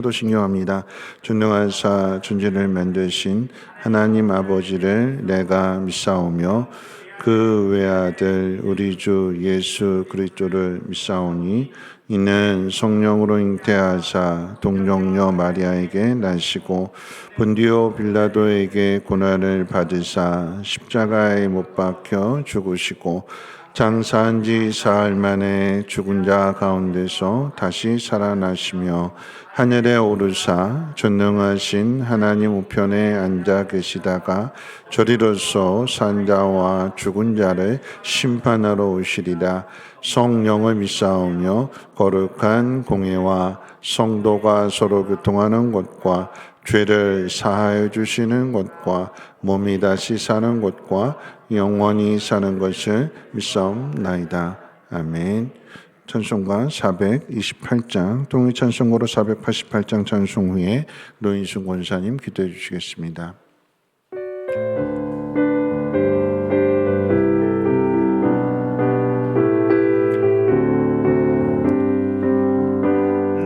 도 신경합니다. 전능하사 존재를 만드신 하나님 아버지를 내가 믿사오며 그 외아들 우리 주 예수 그리스도를 믿사오니 이는 성령으로 잉태하사 동정녀 마리아에게 나시고 본디오 빌라도에게 고난을 받으사 십자가에 못 박혀 죽으시고 장사한 지 사흘 만에 죽은 자 가운데서 다시 살아나시며 하늘에 오르사 전능하신 하나님 우편에 앉아 계시다가 저리로서 산자와 죽은 자를 심판하러 오시리라. 성령을 믿사오며 거룩한 공예와 성도가 서로 교통하는 것과 죄를 사하여 주시는 것과 몸이 다시 사는 것과 영원히 사는 것을 믿사옵나이다. 아멘. 찬송가 428장, 동의 찬송가로 488장 찬송 후에 노인순 권사님 기도해 주시겠습니다.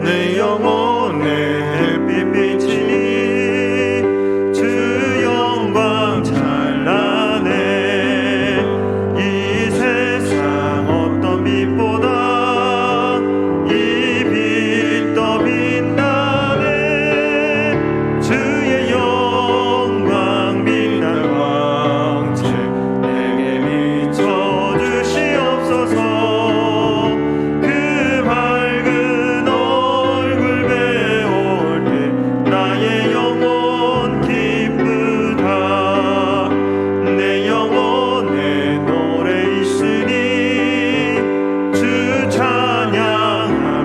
내 영혼에 햇빛 비치니 주 영광 찬란해. 이 세상 어떤 빛보다 이 빛 더 빛나네. 주의 영광 빛나는 광채 내게 비춰 주시옵소서. 그 밝은 얼굴 배울 때 나의 영혼 기쁘다. 내 영혼에 노래 있으니 주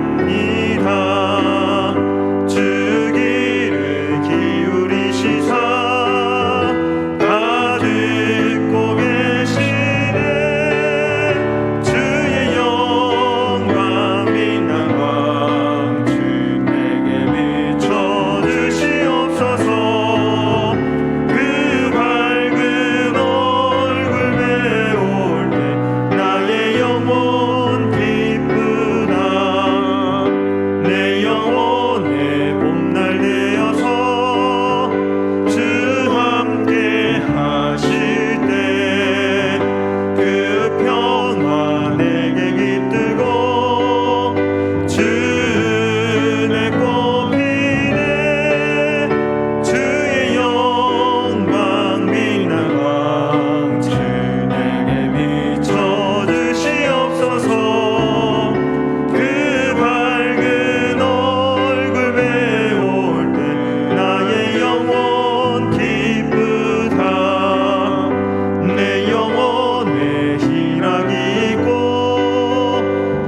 찬양합니다. 주 귀를 기울이시사 다 듣고 계시네. 주의 영광 빛난 광주 내게 비춰 주시옵소서. 그 밝은 얼굴 배울 때 나의 영혼 기쁘다. 내 영혼의 봄날 되어서 주 함께 하실 때 그 평화 내게 깃들고 주 내 꽃피네. 주의 영광 빛난 광채 내게 비춰 주시옵소서. 그 밝은 얼굴 배울 때 나의 영혼 기쁘다. 내 영혼에 희락이 있고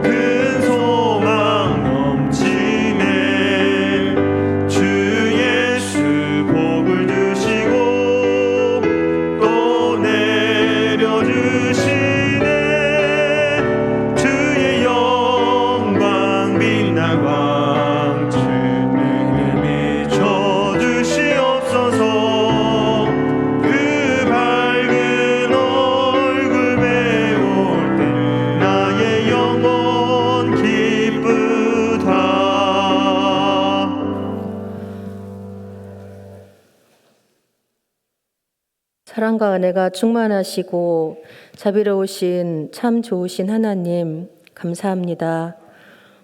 큰 소망 넘치네. 주 예수 복을 주시고 또 내려주시네. 주의 영광 빛난 광채 내게 비춰 주시옵소서. 그 밝은 얼굴 배울 때 나의 영혼 기쁘다. 사랑과 은혜가 충만하시고 자비로우신 참 좋으신 하나님 감사합니다.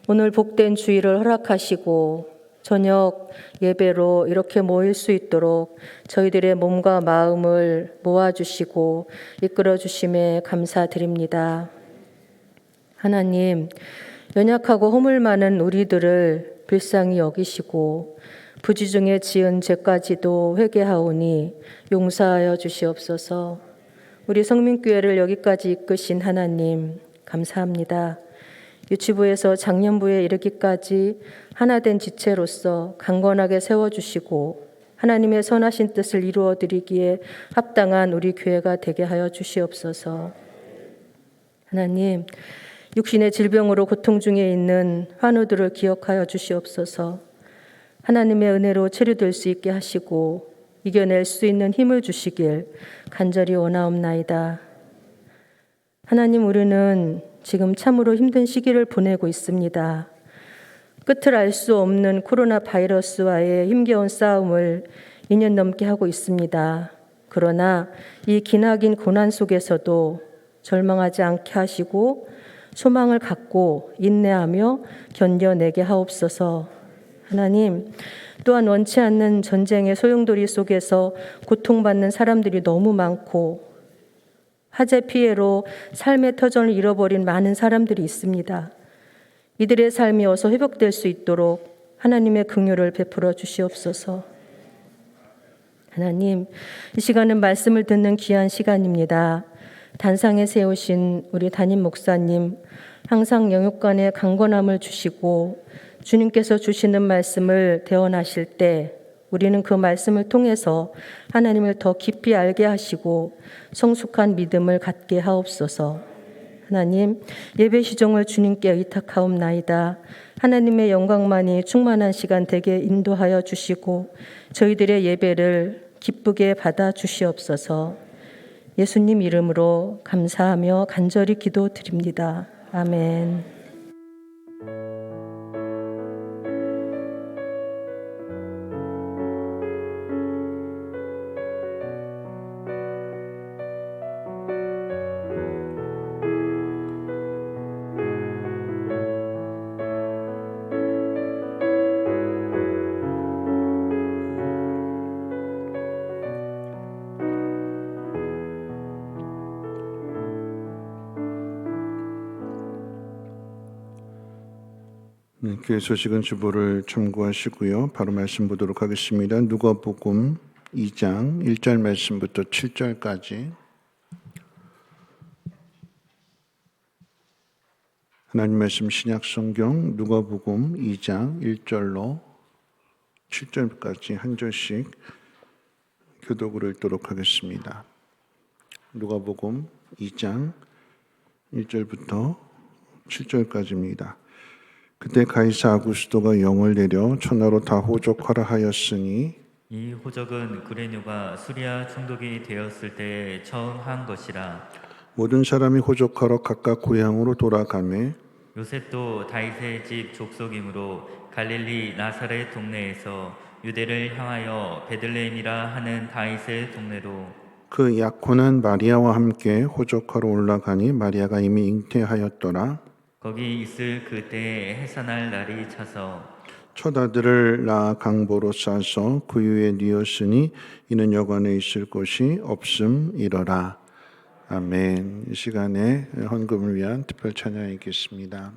오늘 복된 주일을 허락하시고 저녁 예배로 이렇게 모일 수 있도록 저희들의 몸과 마음을 모아주시고 이끌어주심에 감사드립니다. 하나님, 연약하고 허물 많은 우리들을 불쌍히 여기시고 부지 중에 지은 죄까지도 회개하오니 용서하여 주시옵소서. 우리 성민교회를 여기까지 이끄신 하나님 감사합니다. 유치부에서 장년부에 이르기까지 하나된 지체로서 강건하게 세워주시고 하나님의 선하신 뜻을 이루어드리기에 합당한 우리 교회가 되게 하여 주시옵소서. 하나님, 육신의 질병으로 고통 중에 있는 환우들을 기억하여 주시옵소서. 하나님의 은혜로 치료될 수 있게 하시고 이겨낼 수 있는 힘을 주시길 간절히 원하옵나이다. 하나님, 우리는 지금 참으로 힘든 시기를 보내고 있습니다. 끝을 알 수 없는 코로나 바이러스와의 힘겨운 싸움을 2년 넘게 하고 있습니다. 그러나 이 기나긴 고난 속에서도 절망하지 않게 하시고 소망을 갖고 인내하며 견뎌내게 하옵소서. 하나님, 또한 원치 않는 전쟁의 소용돌이 속에서 고통받는 사람들이 너무 많고 화재 피해로 삶의 터전을 잃어버린 많은 사람들이 있습니다. 이들의 삶이 어서 회복될 수 있도록 하나님의 긍휼을 베풀어 주시옵소서. 하나님, 이 시간은 말씀을 듣는 귀한 시간입니다. 단상에 세우신 우리 담임 목사님, 항상 영육간에 강건함을 주시고 주님께서 주시는 말씀을 대언하실 때 우리는 그 말씀을 통해서 하나님을 더 깊이 알게 하시고 성숙한 믿음을 갖게 하옵소서. 하나님, 예배 시종을 주님께 의탁하옵나이다. 하나님의 영광만이 충만한 시간 되게 인도하여 주시고 저희들의 예배를 기쁘게 받아 주시옵소서. 예수님 이름으로 감사하며 간절히 기도드립니다. 아멘. 교회 소식은 주보를 참고하시고요. 바로 말씀 보도록 하겠습니다. 누가복음 2장 1절 말씀부터 7절까지 하나님 말씀 신약성경 누가복음 2장 1절로 7절까지 한 절씩 교독으로 읽도록 하겠습니다. 누가복음 2장 1절부터 7절까지입니다. 그때 가이사 아구스도가 영을 내려 천하로 다 호적하라 하였으니 이 호적은 구레뇨가 수리아 총독이 되었을 때 처음 한 것이라. 모든 사람이 호적하러 각각 고향으로 돌아가매 요셉도 다윗의 집 족속이므로 갈릴리 나사렛 동네에서 유대를 향하여 베들레헴이라 하는 다윗의 동네로 그 약혼한 마리아와 함께 호적하러 올라가니 마리아가 이미 잉태하였더라. 거기 있을 그때에 해산할 날이 차서 첫 아들을 낳아 강보로 싸서 구유에 뉘었으니 이는 여관에 있을 곳이 없음이러라. 아멘. 이 시간에 헌금을 위한 특별 찬양이 있겠습니다.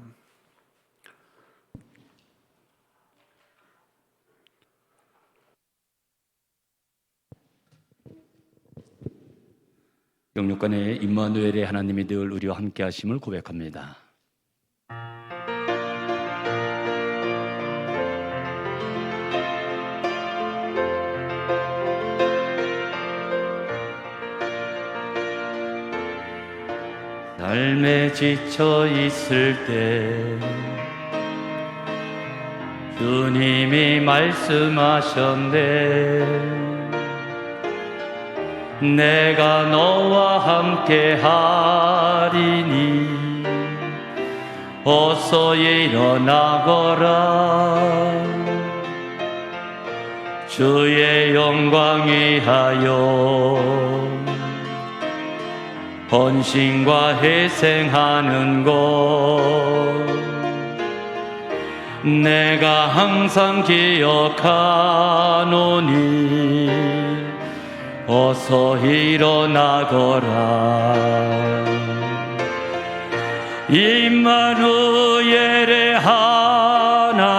영육간에 임마누엘의 하나님이 늘 우리와 함께 하심을 고백합니다. 삶에 지쳐 있을 때 주님이 말씀하셨네. 내가 너와 함께 하리니 어서 일어나거라. 주의 영광 위하여 헌신과 희생하는 것 내가 항상 기억하노니 어서 일어나거라. 임마누엘의 하나님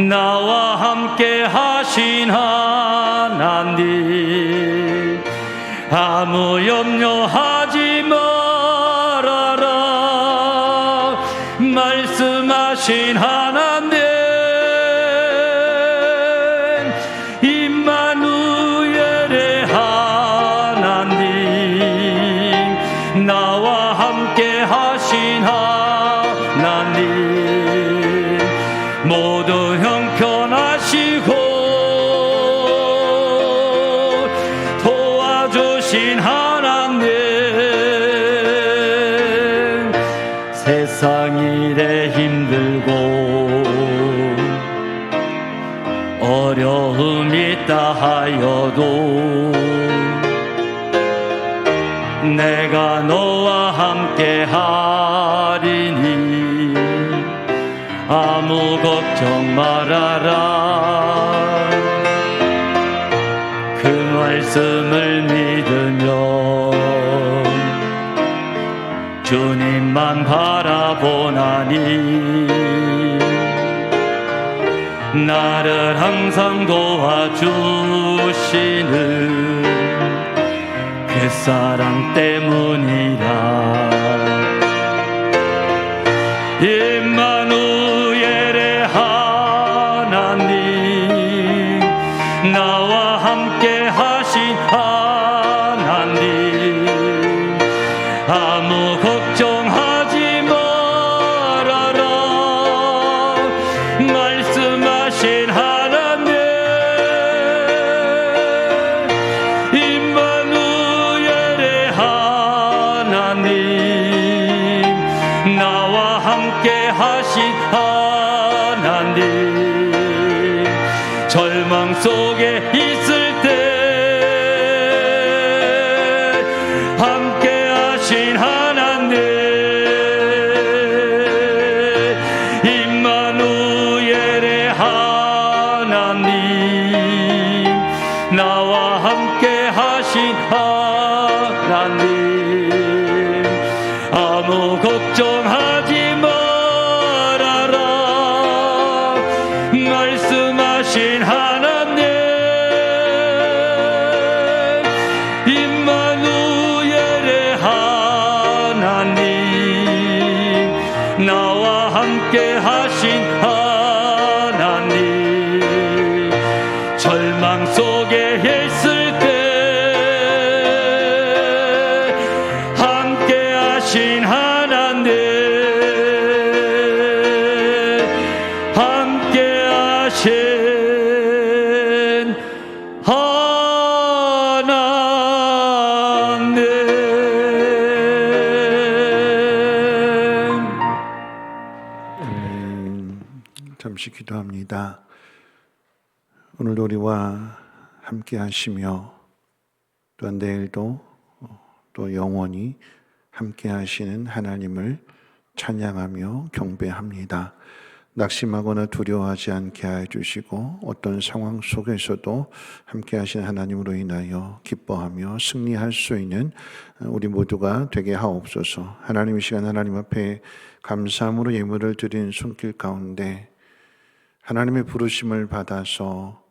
나와 함께 하신 하나님 아무 염려하지 말아라. 말씀하신 하나님 임마누엘의 하나님 나와 함께 하신 하나님 모든 형편하시고 도와주신 하나님 세상 일에 힘들고 어려움이 있다 하여도 내가 너와 함께 하리니 아무 걱정 말아라. 그 말씀을 믿으면 주님만 바라보나니 나를 항상 도와주시는 그 사랑 때문이라. 임마누엘의 하나님, 나와 함께 하신 하나님, 아무 걱정하지 말아라. 말씀하신 하나님, 임마누엘의 하나님, 나와 함께 하신 하나님, 절망 속에 있을 때 함께 하신 하나님, 임마누엘의 하나님, 나와 함께 하신 하나님, 아무 걱정하지 말아라. 말씀하신 하나님, 임마누엘의 하나님, 나와 함께 하신 하나님, 절망 속에 있을 때 함께 하신 하나님, 함께 하신 하나님. 잠시 기도합니다. 오늘도 우리와 함께 하시며 또한 내일도 또 영원히 함께 하시는 하나님을 찬양하며 경배합니다. 낙심하거나 두려워하지 않게 하여 주시고 어떤 상황 속에서도 함께 하신 하나님으로 인하여 기뻐하며 승리할 수 있는 우리 모두가 되게 하옵소서. 하나님, 이 시간 하나님 앞에 감사함으로 예물을 드린 손길 가운데 하나님의 부르심을 받아서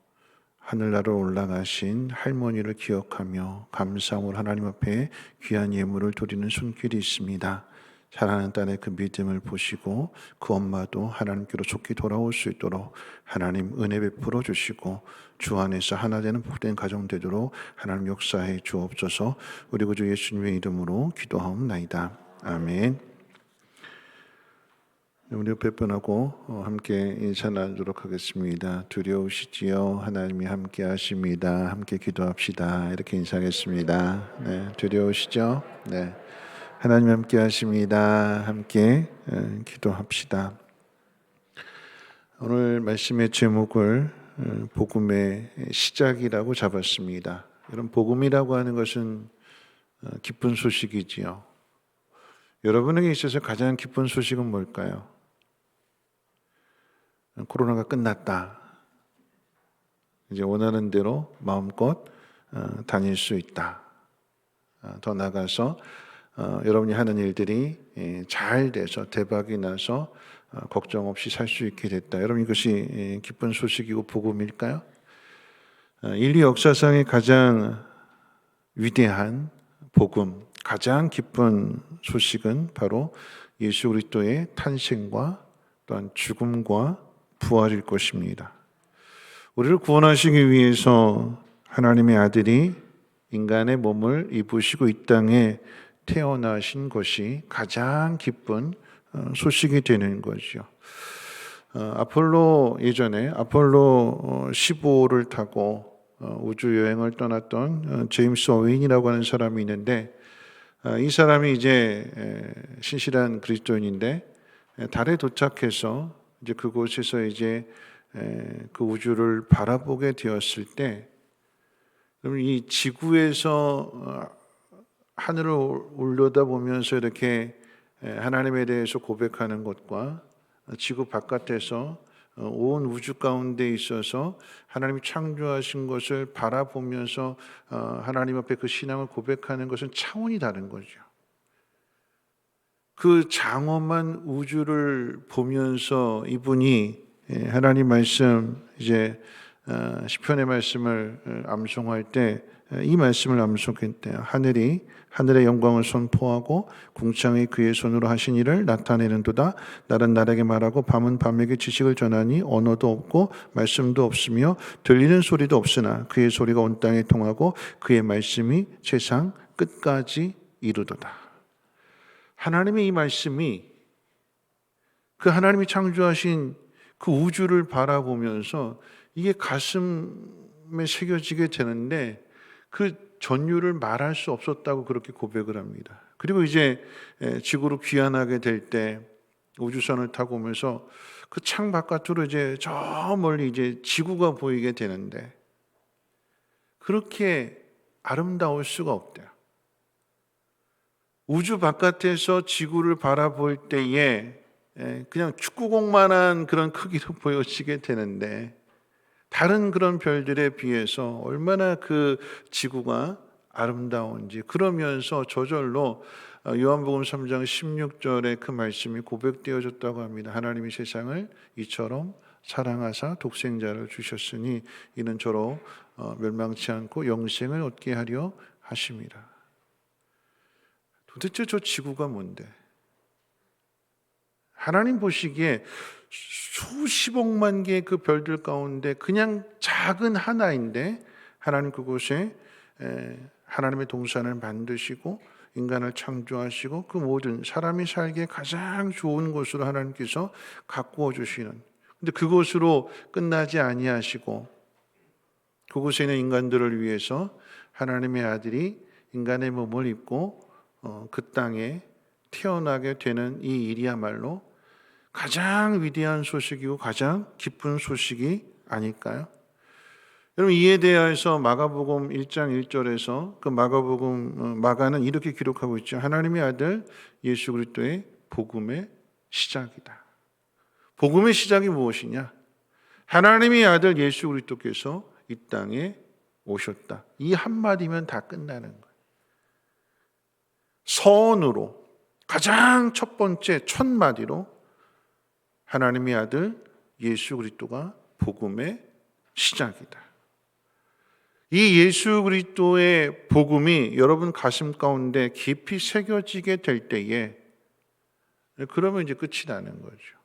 하늘나라로 올라가신 할머니를 기억하며 감사함으로 하나님 앞에 귀한 예물을 드리는 손길이 있습니다. 사랑하는 딸의 그 믿음을 보시고 그 엄마도 하나님께로 속히 돌아올 수 있도록 하나님 은혜 베풀어 주시고 주 안에서 하나 되는 복된 가정 되도록 하나님 역사해 주옵소서. 우리 구주 예수님의 이름으로 기도하옵나이다. 아멘. 우리 옆에분하고 함께 인사 나누도록 하겠습니다. 두려우시지요? 하나님이 함께 하십니다. 함께 기도합시다. 이렇게 인사하겠습니다. 네, 두려우시죠? 네. 하나님 함께 하십니다. 함께 기도합시다. 오늘 말씀의 제목을 복음의 시작이라고 잡았습니다. 여러분, 복음이라고 하는 것은 기쁜 소식이지요. 여러분에게 있어서 가장 기쁜 소식은 뭘까요? 코로나가 끝났다. 이제 원하는 대로 마음껏 다닐 수 있다. 더 나아가서 여러분이 하는 일들이 잘 돼서 대박이 나서 걱정 없이 살 수 있게 됐다. 여러분, 이것이 기쁜 소식이고 복음일까요? 인류 역사상의 가장 위대한 복음, 가장 기쁜 소식은 바로 예수 그리스도의 탄생과 또한 죽음과 부활일 것입니다. 우리를 구원하시기 위해서 하나님의 아들이 인간의 몸을 입으시고 이 땅에 태어나신 것이 가장 기쁜 소식이 되는 거죠. 아폴로 예전에 아폴로 15호를 타고 우주 여행을 떠났던 제임스 어웨인이라고 하는 사람이 있는데, 이 사람이 이제 신실한 그리스도인인데 달에 도착해서 이제 그곳에서 이제 그 우주를 바라보게 되었을 때, 그럼 이 지구에서 하늘을 올려다보면서 이렇게 하나님에 대해서 고백하는 것과 지구 바깥에서 온 우주 가운데 있어서 하나님이 창조하신 것을 바라보면서 하나님 앞에 그 신앙을 고백하는 것은 차원이 다른 거죠. 그 장엄한 우주를 보면서 이분이 하나님 말씀, 이제 시편의 말씀을 암송할 때 이 말씀을 암송했대요. 하늘의 영광을 선포하고 궁창이 그의 손으로 하신 일을 나타내는도다. 날은 날에게 말하고 밤은 밤에게 지식을 전하니 언어도 없고 말씀도 없으며 들리는 소리도 없으나 그의 소리가 온 땅에 통하고 그의 말씀이 세상 끝까지 이르도다. 하나님의 이 말씀이 그 하나님이 창조하신 그 우주를 바라보면서 이게 가슴에 새겨지게 되는데 그 전율을 말할 수 없었다고 그렇게 고백을 합니다. 그리고 이제 지구로 귀환하게 될 때 우주선을 타고 오면서 그 창 바깥으로 이제 저 멀리 이제 지구가 보이게 되는데 그렇게 아름다울 수가 없대요. 우주 바깥에서 지구를 바라볼 때에 그냥 축구공만한 그런 크기로 보여지게 되는데 다른 그런 별들에 비해서 얼마나 그 지구가 아름다운지, 그러면서 저절로 요한복음 3장 16절에 그 말씀이 고백되어졌다고 합니다. 하나님이 세상을 이처럼 사랑하사 독생자를 주셨으니 이는 저로 멸망치 않고 영생을 얻게 하려 하심이라. 도대체 저 지구가 뭔데? 하나님 보시기에 수십억만 개의 그 별들 가운데 그냥 작은 하나인데 하나님 그곳에 하나님의 동산을 만드시고 인간을 창조하시고 그 모든 사람이 살기에 가장 좋은 곳으로 하나님께서 가꾸어 주시는, 근데 그곳으로 끝나지 아니하시고 그곳에 있는 인간들을 위해서 하나님의 아들이 인간의 몸을 입고 그 땅에 태어나게 되는 이 일이야말로 가장 위대한 소식이고 가장 기쁜 소식이 아닐까요? 여러분, 이에 대해서 마가복음 1장 1절에서 그 마가는 이렇게 기록하고 있죠. 하나님의 아들 예수 그리스도의 복음의 시작이다. 복음의 시작이 무엇이냐? 하나님의 아들 예수 그리스도께서 이 땅에 오셨다. 이 한마디면 다 끝나는 거예요. 서언으로 가장 첫 번째 첫 마디로 하나님의 아들 예수 그리스도가 복음의 시작이다. 이 예수 그리스도의 복음이 여러분 가슴 가운데 깊이 새겨지게 될 때에 그러면 이제 끝이 나는 거죠.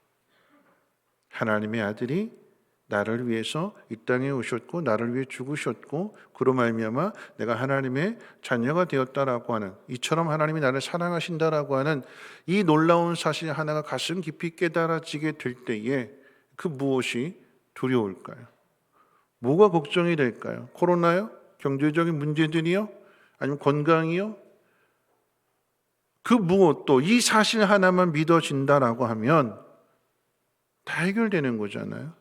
하나님의 아들이 나를 위해서 이 땅에 오셨고 나를 위해 죽으셨고 그로 말미암아 내가 하나님의 자녀가 되었다라고 하는, 이처럼 하나님이 나를 사랑하신다라고 하는 이 놀라운 사실 하나가 가슴 깊이 깨달아지게 될 때에 그 무엇이 두려울까요? 뭐가 걱정이 될까요? 코로나요? 경제적인 문제들이요? 아니면 건강이요? 그 무엇도 이 사실 하나만 믿어진다라고 하면 다 해결되는 거잖아요.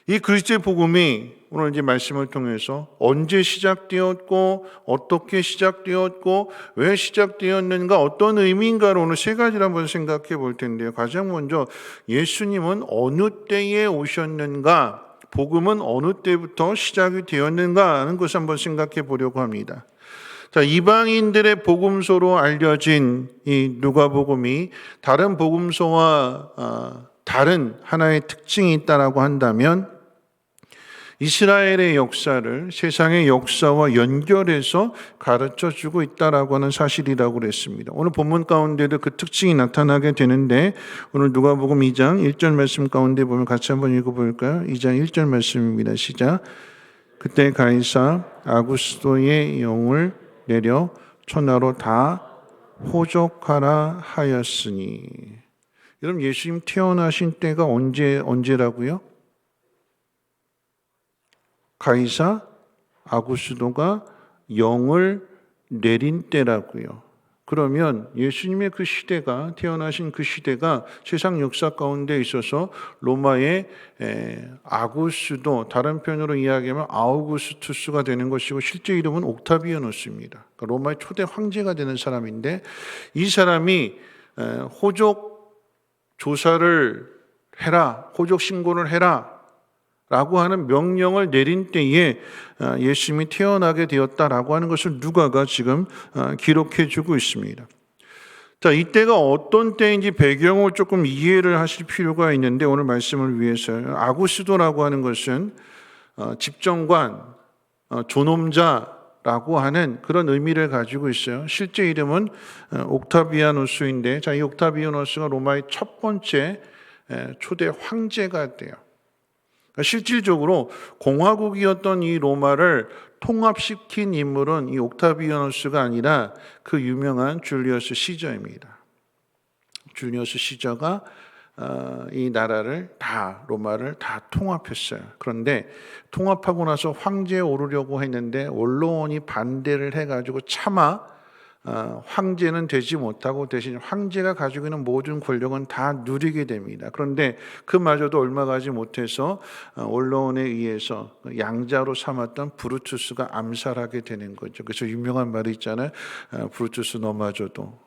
이 그리스도의 복음이 오늘 이제 말씀을 통해서 언제 시작되었고 어떻게 시작되었고 왜 시작되었는가, 어떤 의미인가를 오늘 세 가지를 한번 생각해 볼 텐데요. 가장 먼저 예수님은 어느 때에 오셨는가, 복음은 어느 때부터 시작이 되었는가 하는 것을 한번 생각해 보려고 합니다. 자, 이방인들의 복음서로 알려진 이 누가복음이 다른 복음서와 다른 하나의 특징이 있다라고 한다면 이스라엘의 역사를 세상의 역사와 연결해서 가르쳐주고 있다라고 하는 사실이라고 그랬습니다. 오늘 본문 가운데도 그 특징이 나타나게 되는데 오늘 누가복음 2장 1절 말씀 가운데 보면 같이 한번 읽어볼까요? 2장 1절 말씀입니다. 시작. 그때 가이사 아구스도의 영을 내려 천하로 다 호족하라 하였으니. 여러분, 예수님 태어나신 때가 언제라고요? 가이사 아구스도가 영을 내린 때라고요. 그러면 예수님의 그 시대가, 태어나신 그 시대가 세상 역사 가운데 있어서 로마의 아구스도, 다른 편으로 이야기하면 아우구스투스가 되는 것이고 실제 이름은 옥타비아누스입니다. 그러니까 로마의 초대 황제가 되는 사람인데, 이 사람이 호족 조사를 해라, 호족 신고를 해라 라고 하는 명령을 내린 때에 예수님이 태어나게 되었다라고 하는 것을 누가가 지금 기록해 주고 있습니다. 자, 이때가 어떤 때인지 배경을 조금 이해를 하실 필요가 있는데, 오늘 말씀을 위해서요. 아구스도라고 하는 것은 집정관, 존엄자라고 하는 그런 의미를 가지고 있어요. 실제 이름은 옥타비아누스인데, 자, 이 옥타비아누스가 로마의 첫 번째 초대 황제가 돼요. 실질적으로 공화국이었던 이 로마를 통합시킨 인물은 이 옥타비아누스가 아니라 그 유명한 줄리어스 시저입니다. 줄리어스 시저가 이 나라를 로마를 다 통합했어요. 그런데 통합하고 나서 황제에 오르려고 했는데 원로원이 반대를 해가지고 차마 황제는 되지 못하고 대신 황제가 가지고 있는 모든 권력은 다 누리게 됩니다. 그런데 그마저도 얼마 가지 못해서 원로원에 의해서 양자로 삼았던 브루투스가 암살하게 되는 거죠. 그래서 유명한 말이 있잖아요. 브루투스 너마저도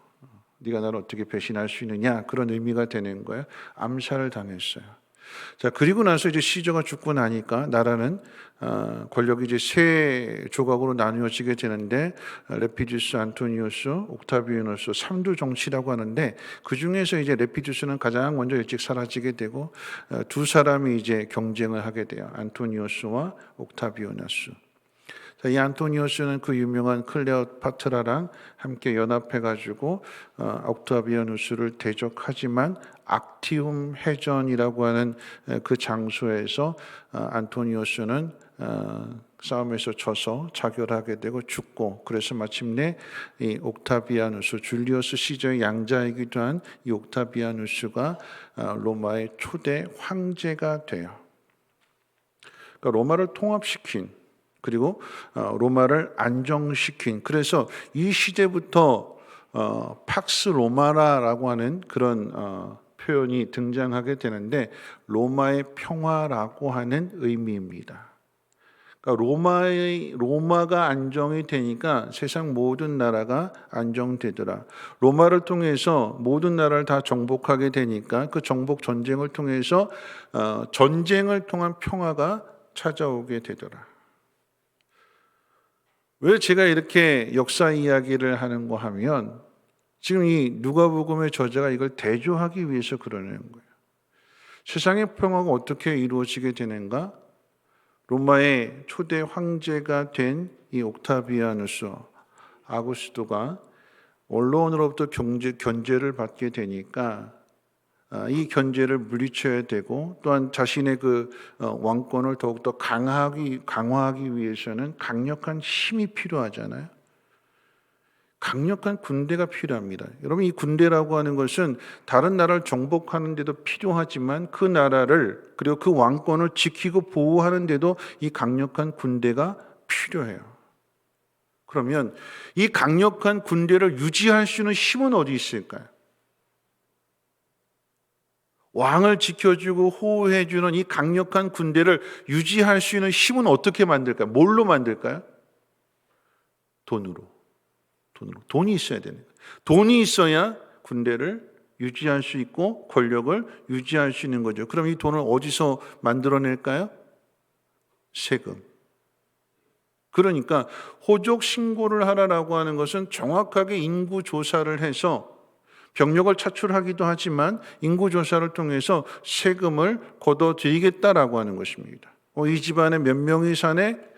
네가 나를 어떻게 배신할 수 있느냐, 그런 의미가 되는 거예요. 암살을 당했어요. 자, 그리고 나서 이제 시저가 죽고 나니까 나라는 권력이 이제 세 조각으로 나누어지게 되는데, 레피두스, 안토니우스, 옥타비아누스 3두 정치라고 하는데, 그 중에서 이제 레피두스는 가장 먼저 일찍 사라지게 되고 두 사람이 이제 경쟁을 하게 돼요. 안토니우스와 옥타비아누스. 이 안토니우스는 그 유명한 클레오파트라랑 함께 연합해가지고 옥타비아누스를 대적하지만 악티움 해전이라고 하는 그 장소에서 안토니우스는 싸움에서 져서 자결하게 되고 죽고, 그래서 마침내 이 옥타비아누스, 줄리어스 시저의 양자이기도 한 이 옥타비아누스가 로마의 초대 황제가 돼요. 그러니까 로마를 통합시킨, 그리고 로마를 안정시킨, 그래서 이 시대부터 팍스 로마라고 하는 그런 표현이 등장하게 되는데, 로마의 평화라고 하는 의미입니다. 그러니까 로마가 안정이 되니까 세상 모든 나라가 안정되더라. 로마를 통해서 모든 나라를 다 정복하게 되니까 그 정복 전쟁을 통해서 전쟁을 통한 평화가 찾아오게 되더라. 왜 제가 이렇게 역사 이야기를 하는가 하면, 지금 이 누가복음의 저자가 이걸 대조하기 위해서 그러는 거예요. 세상의 평화가 어떻게 이루어지게 되는가? 로마의 초대 황제가 된 이 옥타비아누스, 아구스토가 원로원으로부터 견제를 받게 되니까 이 견제를 물리쳐야 되고, 또한 자신의 그 왕권을 더욱더 강화하기 위해서는 강력한 힘이 필요하잖아요. 강력한 군대가 필요합니다. 여러분, 이 군대라고 하는 것은 다른 나라를 정복하는 데도 필요하지만 그 나라를, 그리고 그 왕권을 지키고 보호하는 데도 이 강력한 군대가 필요해요. 그러면 이 강력한 군대를 유지할 수 있는 힘은 어디 있을까요? 왕을 지켜주고 호호해주는 이 강력한 군대를 유지할 수 있는 힘은 어떻게 만들까요? 뭘로 만들까요? 돈으로. 돈이 있어야 되는 거예요. 돈이 있어야 군대를 유지할 수 있고 권력을 유지할 수 있는 거죠. 그럼 이 돈을 어디서 만들어낼까요? 세금. 그러니까 호족 신고를 하라라고 하는 것은 정확하게 인구 조사를 해서 병력을 차출하기도 하지만 인구 조사를 통해서 세금을 걷어들이겠다라고 하는 것입니다. 이 집안에 몇 명이 사네?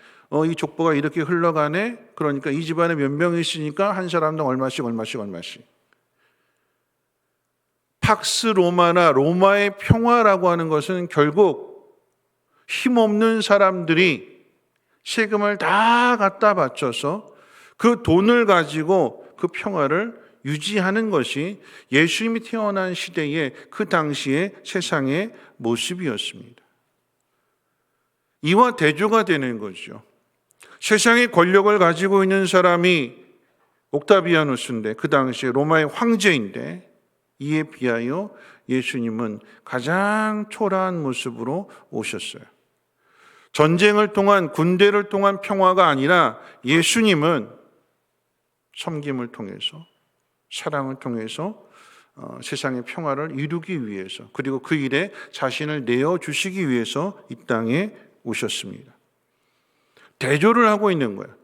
이 족보가 이렇게 흘러가네? 그러니까 이 집안에 몇 명이 있으니까 한 사람당 얼마씩. 팍스 로마나 로마의 평화라고 하는 것은 결국 힘없는 사람들이 세금을 다 갖다 바쳐서 그 돈을 가지고 그 평화를 유지하는 것이 예수님이 태어난 시대의 그 당시의 세상의 모습이었습니다. 이와 대조가 되는 거죠. 세상의 권력을 가지고 있는 사람이 옥타비아누스인데 그 당시에 로마의 황제인데 이에 비하여 예수님은 가장 초라한 모습으로 오셨어요. 전쟁을 통한 군대를 통한 평화가 아니라 예수님은 섬김을 통해서 사랑을 통해서 세상의 평화를 이루기 위해서 그리고 그 일에 자신을 내어주시기 위해서 이 땅에 오셨습니다. 대조를 하고 있는 거예요.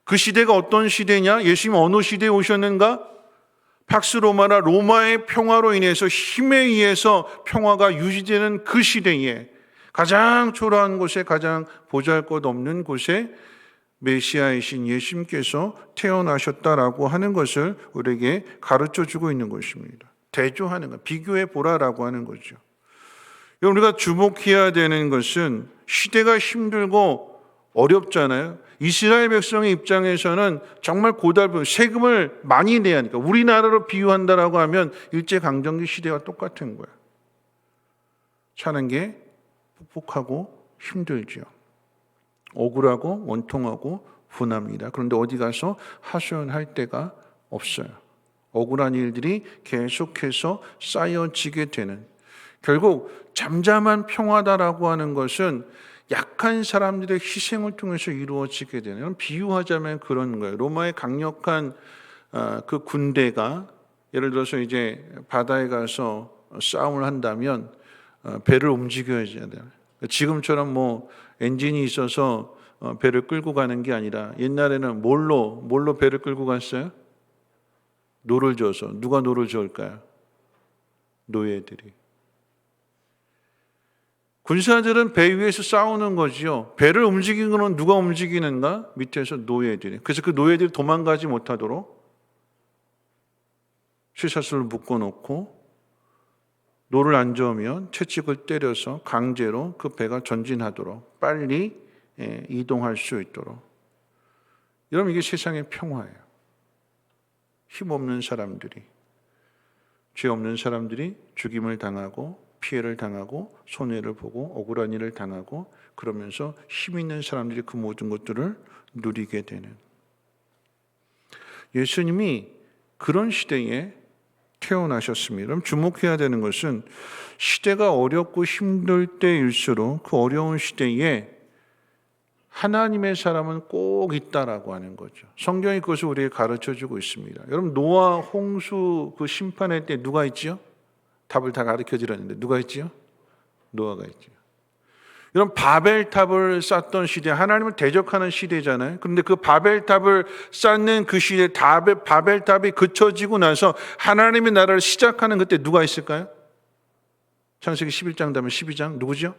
그 시대가 어떤 시대냐? 예수님 어느 시대에 오셨는가? 팍스 로마나 로마의 평화로 인해서 힘에 의해서 평화가 유지되는 그 시대에 가장 초라한 곳에 가장 보잘것없는 곳에 메시아이신 예수님께서 태어나셨다라고 하는 것을 우리에게 가르쳐주고 있는 것입니다. 대조하는 것, 비교해 보라라고 하는 거죠. 우리가 주목해야 되는 것은 시대가 힘들고 어렵잖아요. 이스라엘 백성의 입장에서는 정말 고달픈 세금을 많이 내야 하니까 우리나라로 비유한다라고 하면 일제강점기 시대와 똑같은 거예요. 사는 게 퍽퍽하고 힘들죠. 억울하고 원통하고 분합니다. 그런데 어디 가서 하소연할 데가 없어요. 억울한 일들이 계속해서 쌓여지게 되는, 결국 잠잠한 평화다라고 하는 것은 약한 사람들의 희생을 통해서 이루어지게 되는, 비유하자면 그런 거예요. 로마의 강력한 그 군대가 예를 들어서 이제 바다에 가서 싸움을 한다면 배를 움직여야 되잖아요. 지금처럼 뭐 엔진이 있어서 배를 끌고 가는 게 아니라 옛날에는 뭘로 배를 끌고 갔어요? 노를 져서. 누가 노를 저을까요? 노예들이. 군사들은 배 위에서 싸우는 거지요. 배를 움직이는 건 누가 움직이는가? 밑에서 노예들이. 그래서 그 노예들이 도망가지 못하도록 쇠사슬을 묶어놓고 노를 안 저으면 채찍을 때려서 강제로 그 배가 전진하도록 빨리 이동할 수 있도록. 여러분, 이게 세상의 평화예요. 힘없는 사람들이, 죄 없는 사람들이 죽임을 당하고 피해를 당하고 손해를 보고 억울한 일을 당하고 그러면서 힘 있는 사람들이 그 모든 것들을 누리게 되는, 예수님이 그런 시대에 태어나셨습니다. 그럼 주목해야 되는 것은 시대가 어렵고 힘들 때일수록 그 어려운 시대에 하나님의 사람은 꼭 있다라고 하는 거죠. 성경이 그것을 우리에게 가르쳐주고 있습니다. 여러분, 노아 홍수 그 심판할 때 누가 있지요? 답을 다 가르쳐주려는데 누가 있지요? 노아가 있지요. 여러분, 바벨탑을 쌓던 시대, 하나님을 대적하는 시대잖아요. 그런데 그 바벨탑을 쌓는 그 시대, 바벨탑이 그쳐지고 나서 하나님의 나라를 시작하는 그때 누가 있을까요? 창세기 11장 다음에 12장 누구죠?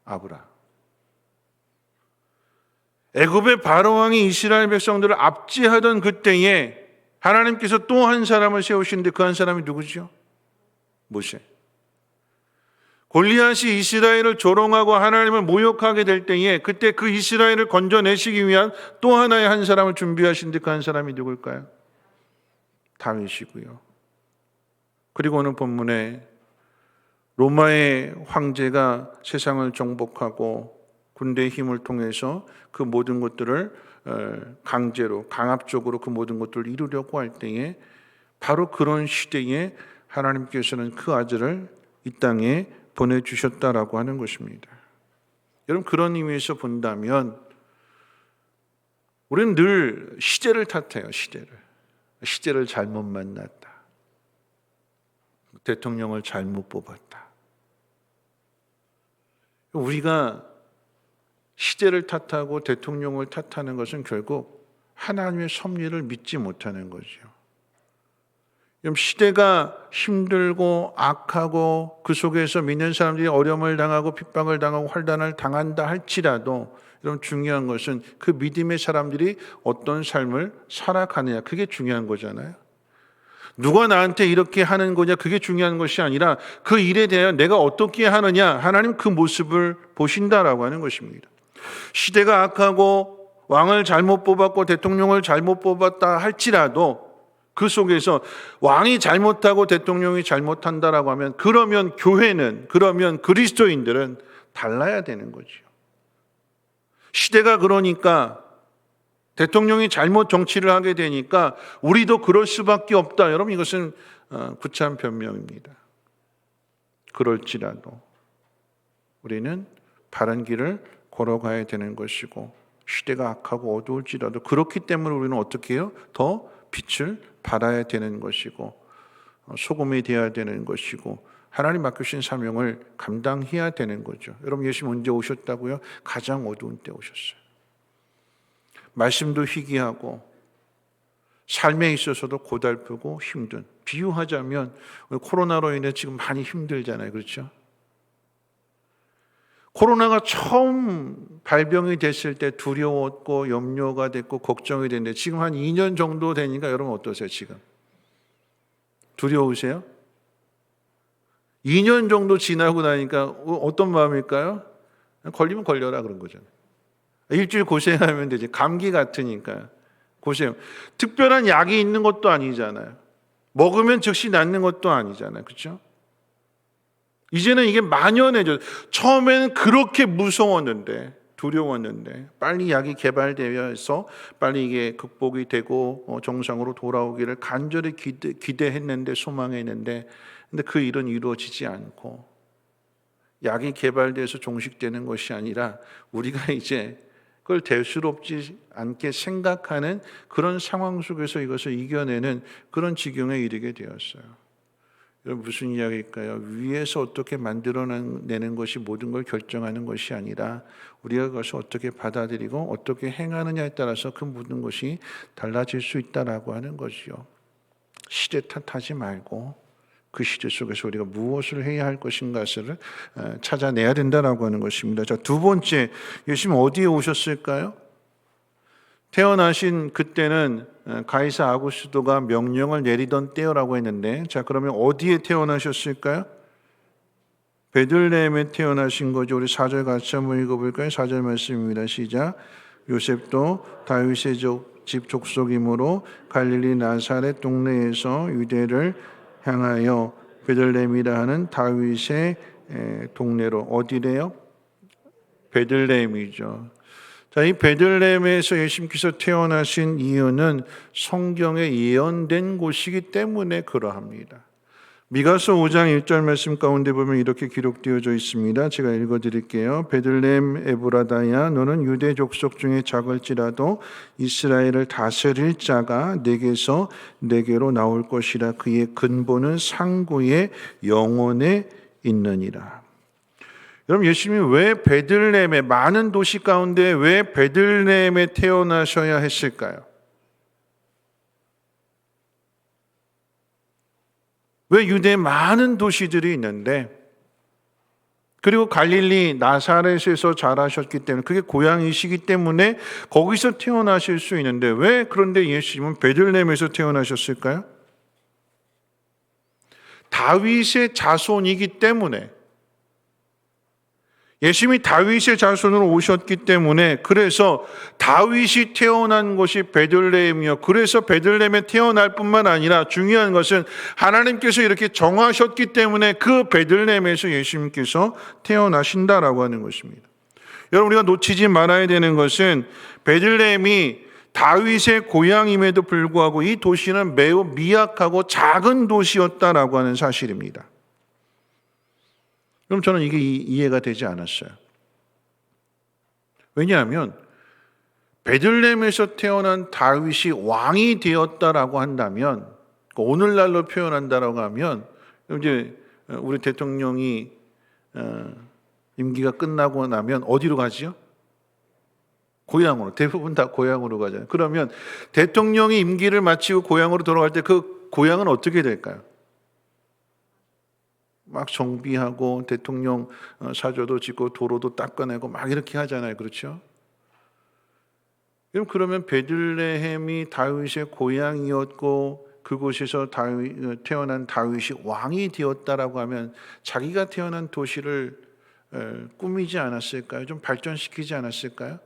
아브라함. 애굽의 바로왕이 이스라엘 백성들을 압제하던 그때에 하나님께서 또 한 사람을 세우시는데 그 한 사람이 누구죠? 모세. 골리앗이 이스라엘을 조롱하고 하나님을 모욕하게 될 때에 그때 그 이스라엘을 건져내시기 위한 또 하나의 한 사람을 준비하시는데 그 한 사람이 누굴까요? 다윗이고요. 그리고 오늘 본문에 로마의 황제가 세상을 정복하고 군대의 힘을 통해서 그 모든 것들을 강제로 강압적으로 그 모든 것들을 이루려고 할 때에 바로 그런 시대에 하나님께서는 그 아들을 이 땅에 보내주셨다라고 하는 것입니다. 여러분, 그런 의미에서 본다면 우리는 늘 시대를 탓해요. 시대를 잘못 만났다. 대통령을 잘못 뽑았다. 우리가 시대를 탓하고 대통령을 탓하는 것은 결국 하나님의 섭리를 믿지 못하는 거죠. 시대가 힘들고 악하고 그 속에서 믿는 사람들이 어려움을 당하고 핍박을 당하고 환난을 당한다 할지라도 여러분, 중요한 것은 그 믿음의 사람들이 어떤 삶을 살아가느냐, 그게 중요한 거잖아요. 누가 나한테 이렇게 하는 거냐, 그게 중요한 것이 아니라 그 일에 대하여 내가 어떻게 하느냐, 하나님 그 모습을 보신다라고 하는 것입니다. 시대가 악하고 왕을 잘못 뽑았고 대통령을 잘못 뽑았다 할지라도 그 속에서 왕이 잘못하고 대통령이 잘못한다라고 하면 그러면 교회는, 그러면 그리스도인들은 달라야 되는 거죠. 시대가 그러니까 대통령이 잘못 정치를 하게 되니까 우리도 그럴 수밖에 없다. 여러분, 이것은 구참 변명입니다. 그럴지라도 우리는 바른 길을 걸어가야 되는 것이고, 시대가 악하고 어두울지라도 그렇기 때문에 우리는 어떻게 해요? 더 빛을 발해야 되는 것이고, 소금이 되어야 되는 것이고, 하나님 맡기신 사명을 감당해야 되는 거죠. 여러분, 예수님 언제 오셨다고요? 가장 어두운 때 오셨어요. 말씀도 희귀하고 삶에 있어서도 고달프고 힘든, 비유하자면 코로나로 인해 지금 많이 힘들잖아요. 그렇죠? 코로나가 처음 발병이 됐을 때 두려웠고 염려가 됐고 걱정이 됐는데, 지금 한 2년 정도 되니까 여러분 어떠세요? 지금 두려우세요? 2년 정도 지나고 나니까 어떤 마음일까요? 걸리면 걸려라 그런 거잖아요. 일주일 고생하면 되지. 감기 같으니까 고생. 특별한 약이 있는 것도 아니잖아요. 먹으면 즉시 낫는 것도 아니잖아요. 그렇죠? 이제는 이게 만연해져. 처음에는 그렇게 무서웠는데, 두려웠는데, 빨리 약이 개발되어서 빨리 이게 극복이 되고 정상으로 돌아오기를 간절히 기대했는데, 소망했는데, 근데 그 일은 이루어지지 않고, 약이 개발돼서 종식되는 것이 아니라 우리가 이제 그걸 대수롭지 않게 생각하는 그런 상황 속에서 이것을 이겨내는 그런 지경에 이르게 되었어요. 여러분, 무슨 이야기일까요? 위에서 어떻게 만들어내는 것이 모든 걸 결정하는 것이 아니라 우리가 그것을 어떻게 받아들이고 어떻게 행하느냐에 따라서 그 모든 것이 달라질 수 있다라고 하는 것이요. 시대 탓하지 말고 그 시대 속에서 우리가 무엇을 해야 할 것인가를 찾아내야 된다라고 하는 것입니다. 자, 두 번째, 예수님 어디에 오셨을까요? 태어나신 그때는 가이사 아구스도가 명령을 내리던 때라고 했는데, 자, 그러면 어디에 태어나셨을까요? 베들레헴에 태어나신 거죠. 우리 4절 같이 한번 읽어볼까요? 4절 말씀입니다. 시작. 요셉도 다윗의 집 족속이므로 갈릴리 나사렛 동네에서 유대를 향하여 베들레헴이라 하는 다윗의 동네로. 어디래요? 베들레헴이죠. 자, 이 베들레헴에서 예수님께서 태어나신 이유는 성경에 예언된 곳이기 때문에 그러합니다. 미가서 5장 1절 말씀 가운데 보면 이렇게 기록되어져 있습니다. 제가 읽어드릴게요. 베들레헴 에브라다야, 너는 유대 족속 중에 작을지라도 이스라엘을 다스릴 자가 내게서 내게로 나올 것이라. 그의 근본은 상고의 영원에 있느니라. 여러분, 예수님이 왜 베들레헴에, 많은 도시 가운데 왜 베들레헴에 태어나셔야 했을까요? 왜 유대에 많은 도시들이 있는데, 그리고 갈릴리 나사렛에서 자라셨기 때문에, 그게 고향이시기 때문에 거기서 태어나실 수 있는데, 왜 그런데 예수님은 베들레헴에서 태어나셨을까요? 다윗의 자손이기 때문에, 예수님이 다윗의 자손으로 오셨기 때문에, 그래서 다윗이 태어난 곳이 베들레헴이요. 그래서 베들레헴에 태어날 뿐만 아니라 중요한 것은 하나님께서 이렇게 정하셨기 때문에 그 베들레헴에서 예수님께서 태어나신다라고 하는 것입니다. 여러분, 우리가 놓치지 말아야 되는 것은 베들레헴이 다윗의 고향임에도 불구하고 이 도시는 매우 미약하고 작은 도시였다라고 하는 사실입니다. 그럼 저는 이게 이해가 되지 않았어요. 왜냐하면 베들레헴에서 태어난 다윗이 왕이 되었다라고 한다면, 오늘날로 표현한다라고 하면, 이제 우리 대통령이 임기가 끝나고 나면 어디로 가지요? 고향으로. 대부분 다 고향으로 가잖아요. 그러면 대통령이 임기를 마치고 고향으로 돌아갈 때 그 고향은 어떻게 될까요? 막 정비하고 대통령 사저도 짓고 도로도 닦아내고 막 이렇게 하잖아요. 그렇죠? 그러면 베들레헴이 다윗의 고향이었고 그곳에서 태어난 다윗이 왕이 되었다라고 하면 자기가 태어난 도시를 꾸미지 않았을까요? 좀 발전시키지 않았을까요?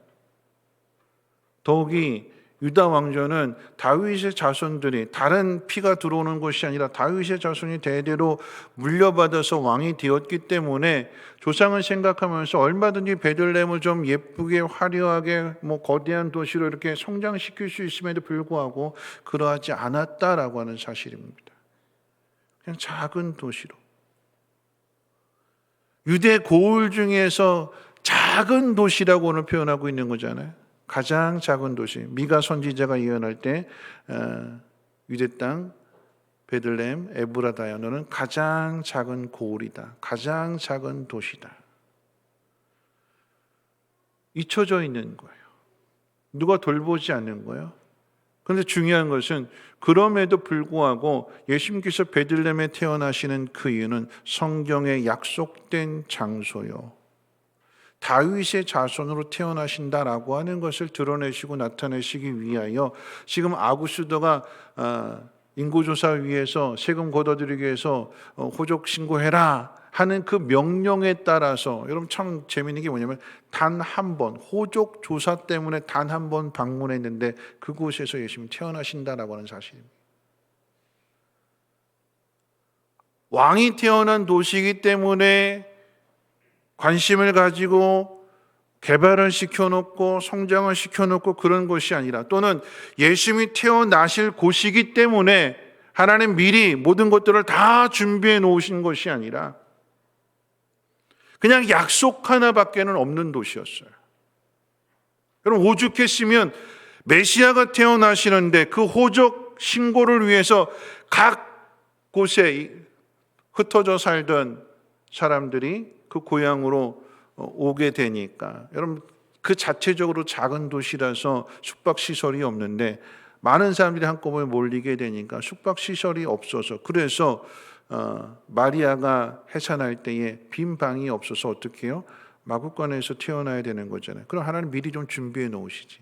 더욱이 유다 왕조는 다윗의 자손들이 다른 피가 들어오는 것이 아니라 다윗의 자손이 대대로 물려받아서 왕이 되었기 때문에 조상을 생각하면서 얼마든지 베들레헴을 좀 예쁘게 화려하게 거대한 도시로 이렇게 성장시킬 수 있음에도 불구하고 그러하지 않았다라고 하는 사실입니다. 그냥 작은 도시로. 유대 고을 중에서 작은 도시라고 오늘 표현하고 있는 거잖아요. 가장 작은 도시. 미가 선지자가 예언할 때 유대 땅 베들레헴 에브라다야 너는 가장 작은 고을이다. 가장 작은 도시다. 잊혀져 있는 거예요. 누가 돌보지 않는 거예요. 그런데 중요한 것은 그럼에도 불구하고 예수님께서 베들레헴에 태어나시는 그 이유는 성경에 약속된 장소요. 다윗의 자손으로 태어나신다라고 하는 것을 드러내시고 나타내시기 위하여 지금 아구수도가 인구조사를 위해서 세금 걷어들이기 위해서 호적 신고해라 하는 그 명령에 따라서 여러분 참 재미있는 게 뭐냐면 단 한 번 호적 조사 때문에 단 한 번 방문했는데 그곳에서 예수님이 태어나신다라고 하는 사실입니다. 왕이 태어난 도시이기 때문에 관심을 가지고 개발을 시켜놓고 성장을 시켜놓고 그런 것이 아니라 또는 예수님이 태어나실 곳이기 때문에 하나님 미리 모든 것들을 다 준비해 놓으신 것이 아니라 그냥 약속 하나밖에는 없는 도시였어요. 여러분 오죽했으면 메시아가 태어나시는데 그 호적 신고를 위해서 각 곳에 흩어져 살던 사람들이 그 고향으로 오게 되니까 여러분 그 자체적으로 작은 도시라서 숙박시설이 없는데 많은 사람들이 한꺼번에 몰리게 되니까 숙박시설이 없어서 그래서 마리아가 해산할 때에 빈 방이 없어서 어떻게 해요? 마구간에서 태어나야 되는 거잖아요. 그럼 하나님 미리 좀 준비해 놓으시지.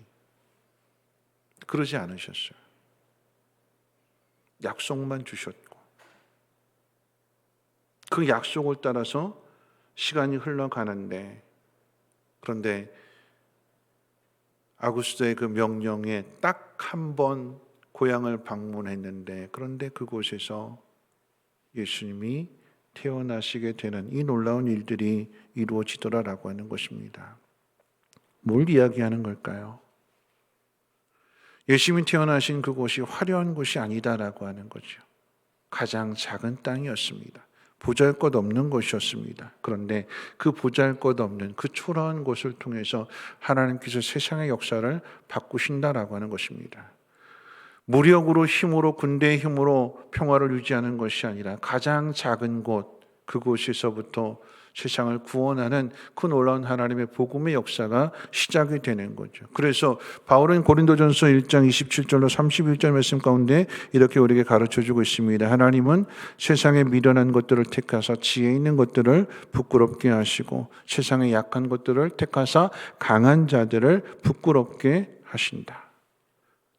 그러지 않으셨어요. 약속만 주셨고 그 약속을 따라서 시간이 흘러가는데 그런데 아구스도의 그 명령에 딱 한 번 고향을 방문했는데 그런데 그곳에서 예수님이 태어나시게 되는 이 놀라운 일들이 이루어지더라라고 하는 것입니다. 뭘 이야기하는 걸까요? 예수님이 태어나신 그곳이 화려한 곳이 아니다라고 하는 거죠. 가장 작은 땅이었습니다. 보잘것없는 곳이었습니다. 그런데 그 보잘것없는 그 초라한 곳을 통해서 하나님께서 세상의 역사를 바꾸신다라고 하는 것입니다. 무력으로 힘으로 군대의 힘으로 평화를 유지하는 것이 아니라 가장 작은 곳 그곳에서부터 세상을 구원하는 그 놀라운 하나님의 복음의 역사가 시작이 되는 거죠. 그래서 바울은 고린도전서 1장 27절로 31절 말씀 가운데 이렇게 우리에게 가르쳐주고 있습니다. 하나님은 세상에 미련한 것들을 택하사 지혜 있는 것들을 부끄럽게 하시고 세상에 약한 것들을 택하사 강한 자들을 부끄럽게 하신다.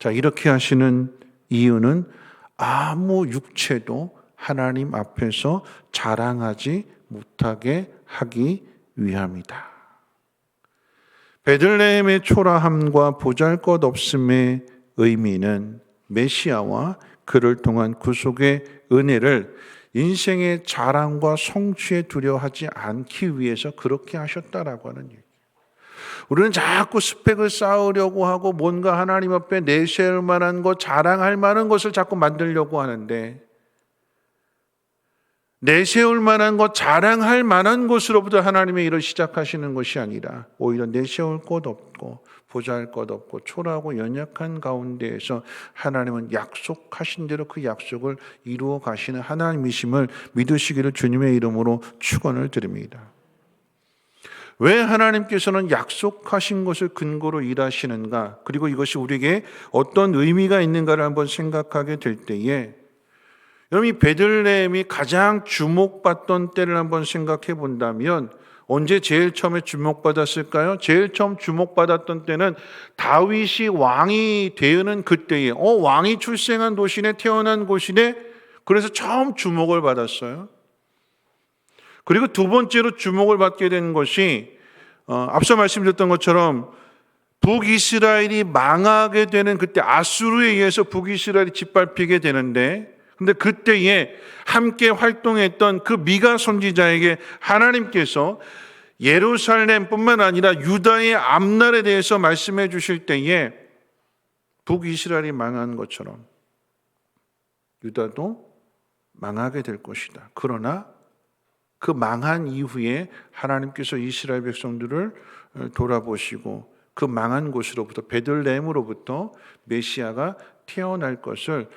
자, 이렇게 하시는 이유는 아무 육체도 하나님 앞에서 자랑하지 못하게 하기 위함이다. 베들레헴의 초라함과 보잘것없음의 의미는 메시아와 그를 통한 구속의 은혜를 인생의 자랑과 성취에 두려워하지 않기 위해서 그렇게 하셨다라고 하는 얘기예요. 우리는 자꾸 스펙을 쌓으려고 하고 뭔가 하나님 앞에 내세울 만한 것, 자랑할 만한 것을 자꾸 만들려고 하는데 내세울 만한 것, 자랑할 만한 것으로부터 하나님의 일을 시작하시는 것이 아니라 오히려 내세울 것 없고 보잘 것 없고 초라하고 연약한 가운데에서 하나님은 약속하신 대로 그 약속을 이루어 가시는 하나님이심을 믿으시기를 주님의 이름으로 축원을 드립니다. 왜 하나님께서는 약속하신 것을 근거로 일하시는가? 그리고 이것이 우리에게 어떤 의미가 있는가를 한번 생각하게 될 때에 여러분 이 베들레헴이 가장 주목받던 때를 한번 생각해 본다면 언제 제일 처음에 주목받았을까요? 제일 처음 주목받았던 때는 다윗이 왕이 되는 그때에 왕이 출생한 도시네 태어난 곳이네 그래서 처음 주목을 받았어요. 그리고 두 번째로 주목을 받게 된 것이 앞서 말씀드렸던 것처럼 북이스라엘이 망하게 되는 그때 아수르에 의해서 북이스라엘이 짓밟히게 되는데, 근데 그때에 함께 활동했던 그 미가 선지자에게 하나님께서 예루살렘뿐만 아니라 유다의 앞날에 대해서 말씀해 주실 때에 북이스라엘이 망한 것처럼 유다도 망하게 될 것이다. 그러나 그 망한 이후에 하나님께서 이스라엘 백성들을 돌아보시고 그 망한 곳으로부터, 베들레헴으로부터 메시아가 태어날 것을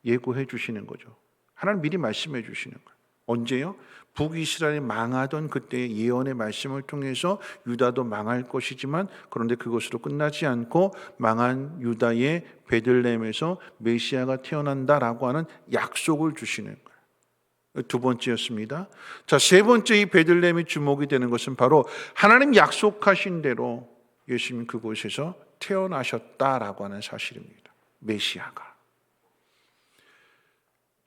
예고해 주시는 거죠. 하나님 미리 말씀해 주시는 거예요. 언제요? 북이스라엘이 망하던 그때의 예언의 말씀을 통해서 유다도 망할 것이지만, 그런데 그것으로 끝나지 않고 망한 유다의 베들레헴에서 메시아가 태어난다라고 하는 약속을 주시는 거예요. 두 번째였습니다. 자, 세 번째 이 베들레헴이 주목이 되는 것은 바로 하나님 약속하신 대로 예수님 그곳에서 태어나셨다라고 하는 사실입니다. 메시아가.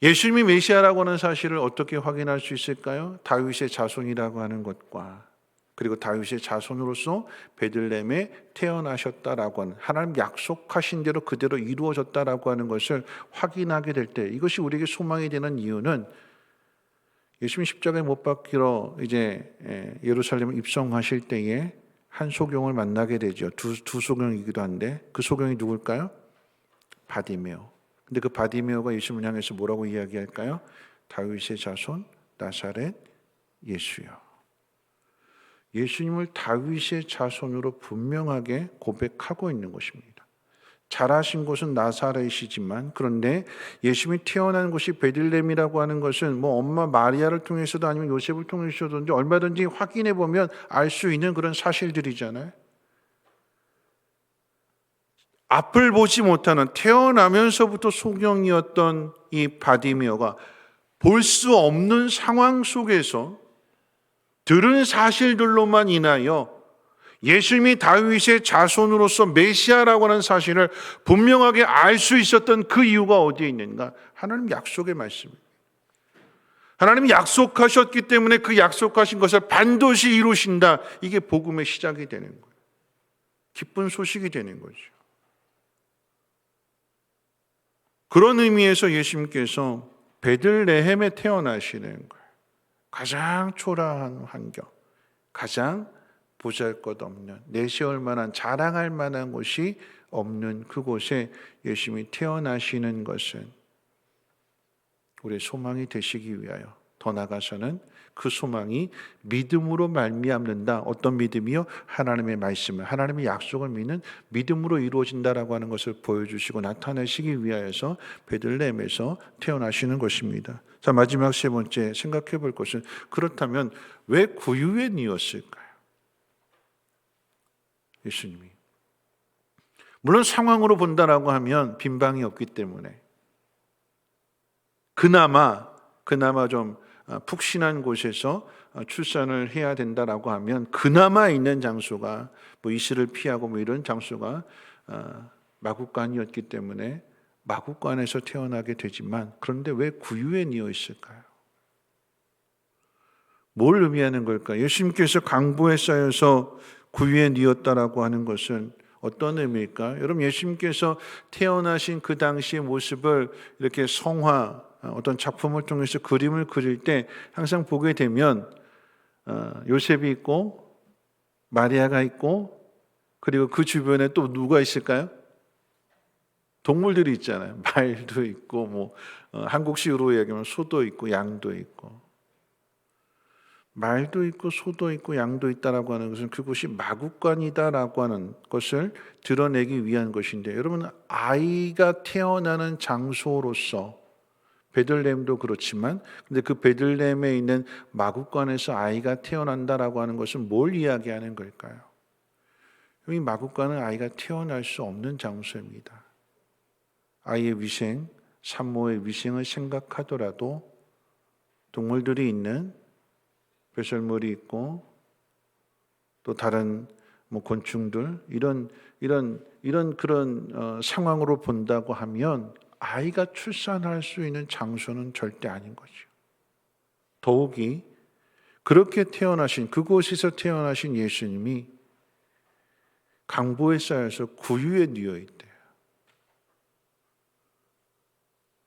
예수님이 메시아라고 하는 사실을 어떻게 확인할 수 있을까요? 다윗의 자손이라고 하는 것과, 그리고 다윗의 자손으로서 베들레헴에 태어나셨다라고 하는, 하나님 약속하신 대로 그대로 이루어졌다라고 하는 것을 확인하게 될 때, 이것이 우리에게 소망이 되는 이유는 예수님 십자가에 못 박히러 이제 예루살렘에 입성하실 때에 한 소경을 만나게 되죠. 두 소경이기도 한데, 그 소경이 누굴까요? 바디메오. 근데 그 바디메오가 예수님을 향해서 뭐라고 이야기할까요? 다윗의 자손 나사렛 예수여. 예수님을 다윗의 자손으로 분명하게 고백하고 있는 것입니다. 자라신 곳은 나사렛이지만, 그런데 예수님이 태어난 곳이 베들레헴이라고 하는 것은 뭐 엄마 마리아를 통해서도 아니면 요셉을 통해서도 얼마든지 확인해 보면 알 수 있는 그런 사실들이잖아요. 앞을 보지 못하는, 태어나면서부터 소경이었던 이 바디메오가 볼 수 없는 상황 속에서 들은 사실들로만 인하여 예수님이 다윗의 자손으로서 메시아라고 하는 사실을 분명하게 알 수 있었던 그 이유가 어디에 있는가? 하나님 약속의 말씀입니다. 하나님이 약속하셨기 때문에 그 약속하신 것을 반드시 이루신다. 이게 복음의 시작이 되는 거예요. 기쁜 소식이 되는 거죠. 그런 의미에서 예수님께서 베들레헴에 태어나시는 거예요. 가장 초라한 환경, 가장 보잘것없는, 내세울 만한, 자랑할 만한 곳이 없는 그곳에 예수님이 태어나시는 것은 우리의 소망이 되시기 위하여, 더 나아가서는 그 소망이 믿음으로 말미암는다. 어떤 믿음이요? 하나님의 말씀을, 하나님의 약속을 믿는 믿음으로 이루어진다라고 하는 것을 보여주시고 나타내시기 위하여서 베들레헴에서 태어나시는 것입니다. 자, 마지막 세 번째 생각해 볼 것은, 그렇다면 왜 구유에 뉘었을까요? 예수님이. 물론 상황으로 본다라고 하면 빈방이 없기 때문에 그나마 좀 푹신한 곳에서 출산을 해야 된다라고 하면 그나마 있는 장소가 뭐 이슬을 피하고 뭐 이런 장소가 마구간이었기 때문에 마구간에서 태어나게 되지만, 그런데 왜 구유에 뉘어 있을까요? 뭘 의미하는 걸까요? 예수님께서 강보에 쌓여서 구유에 뉘었다라고 하는 것은 어떤 의미일까? 여러분, 예수님께서 태어나신 그 당시의 모습을 이렇게 성화, 어떤 작품을 통해서 그림을 그릴 때 항상 보게 되면 요셉이 있고 마리아가 있고, 그리고 그 주변에 또 누가 있을까요? 동물들이 있잖아요. 말도 있고, 뭐 한국식으로 얘기하면 소도 있고 양도 있고. 말도 있고 소도 있고 양도 있다라고 하는 것은 그곳이 마구간이다라고 하는 것을 드러내기 위한 것인데, 여러분, 아이가 태어나는 장소로서 베들레헴도 그렇지만, 근데 그 베들레헴에 있는 마구간에서 아이가 태어난다라고 하는 것은 뭘 이야기하는 걸까요? 이 마구간은 아이가 태어날 수 없는 장소입니다. 아이의 위생, 산모의 위생을 생각하더라도 동물들이 있는, 배설물이 있고 또 다른 뭐 곤충들, 이런 그런 상황으로 본다고 하면 아이가 출산할 수 있는 장소는 절대 아닌 거죠. 더욱이 그렇게 태어나신, 그곳에서 태어나신 예수님이 강보에 쌓여서 구유에 누워 있대요.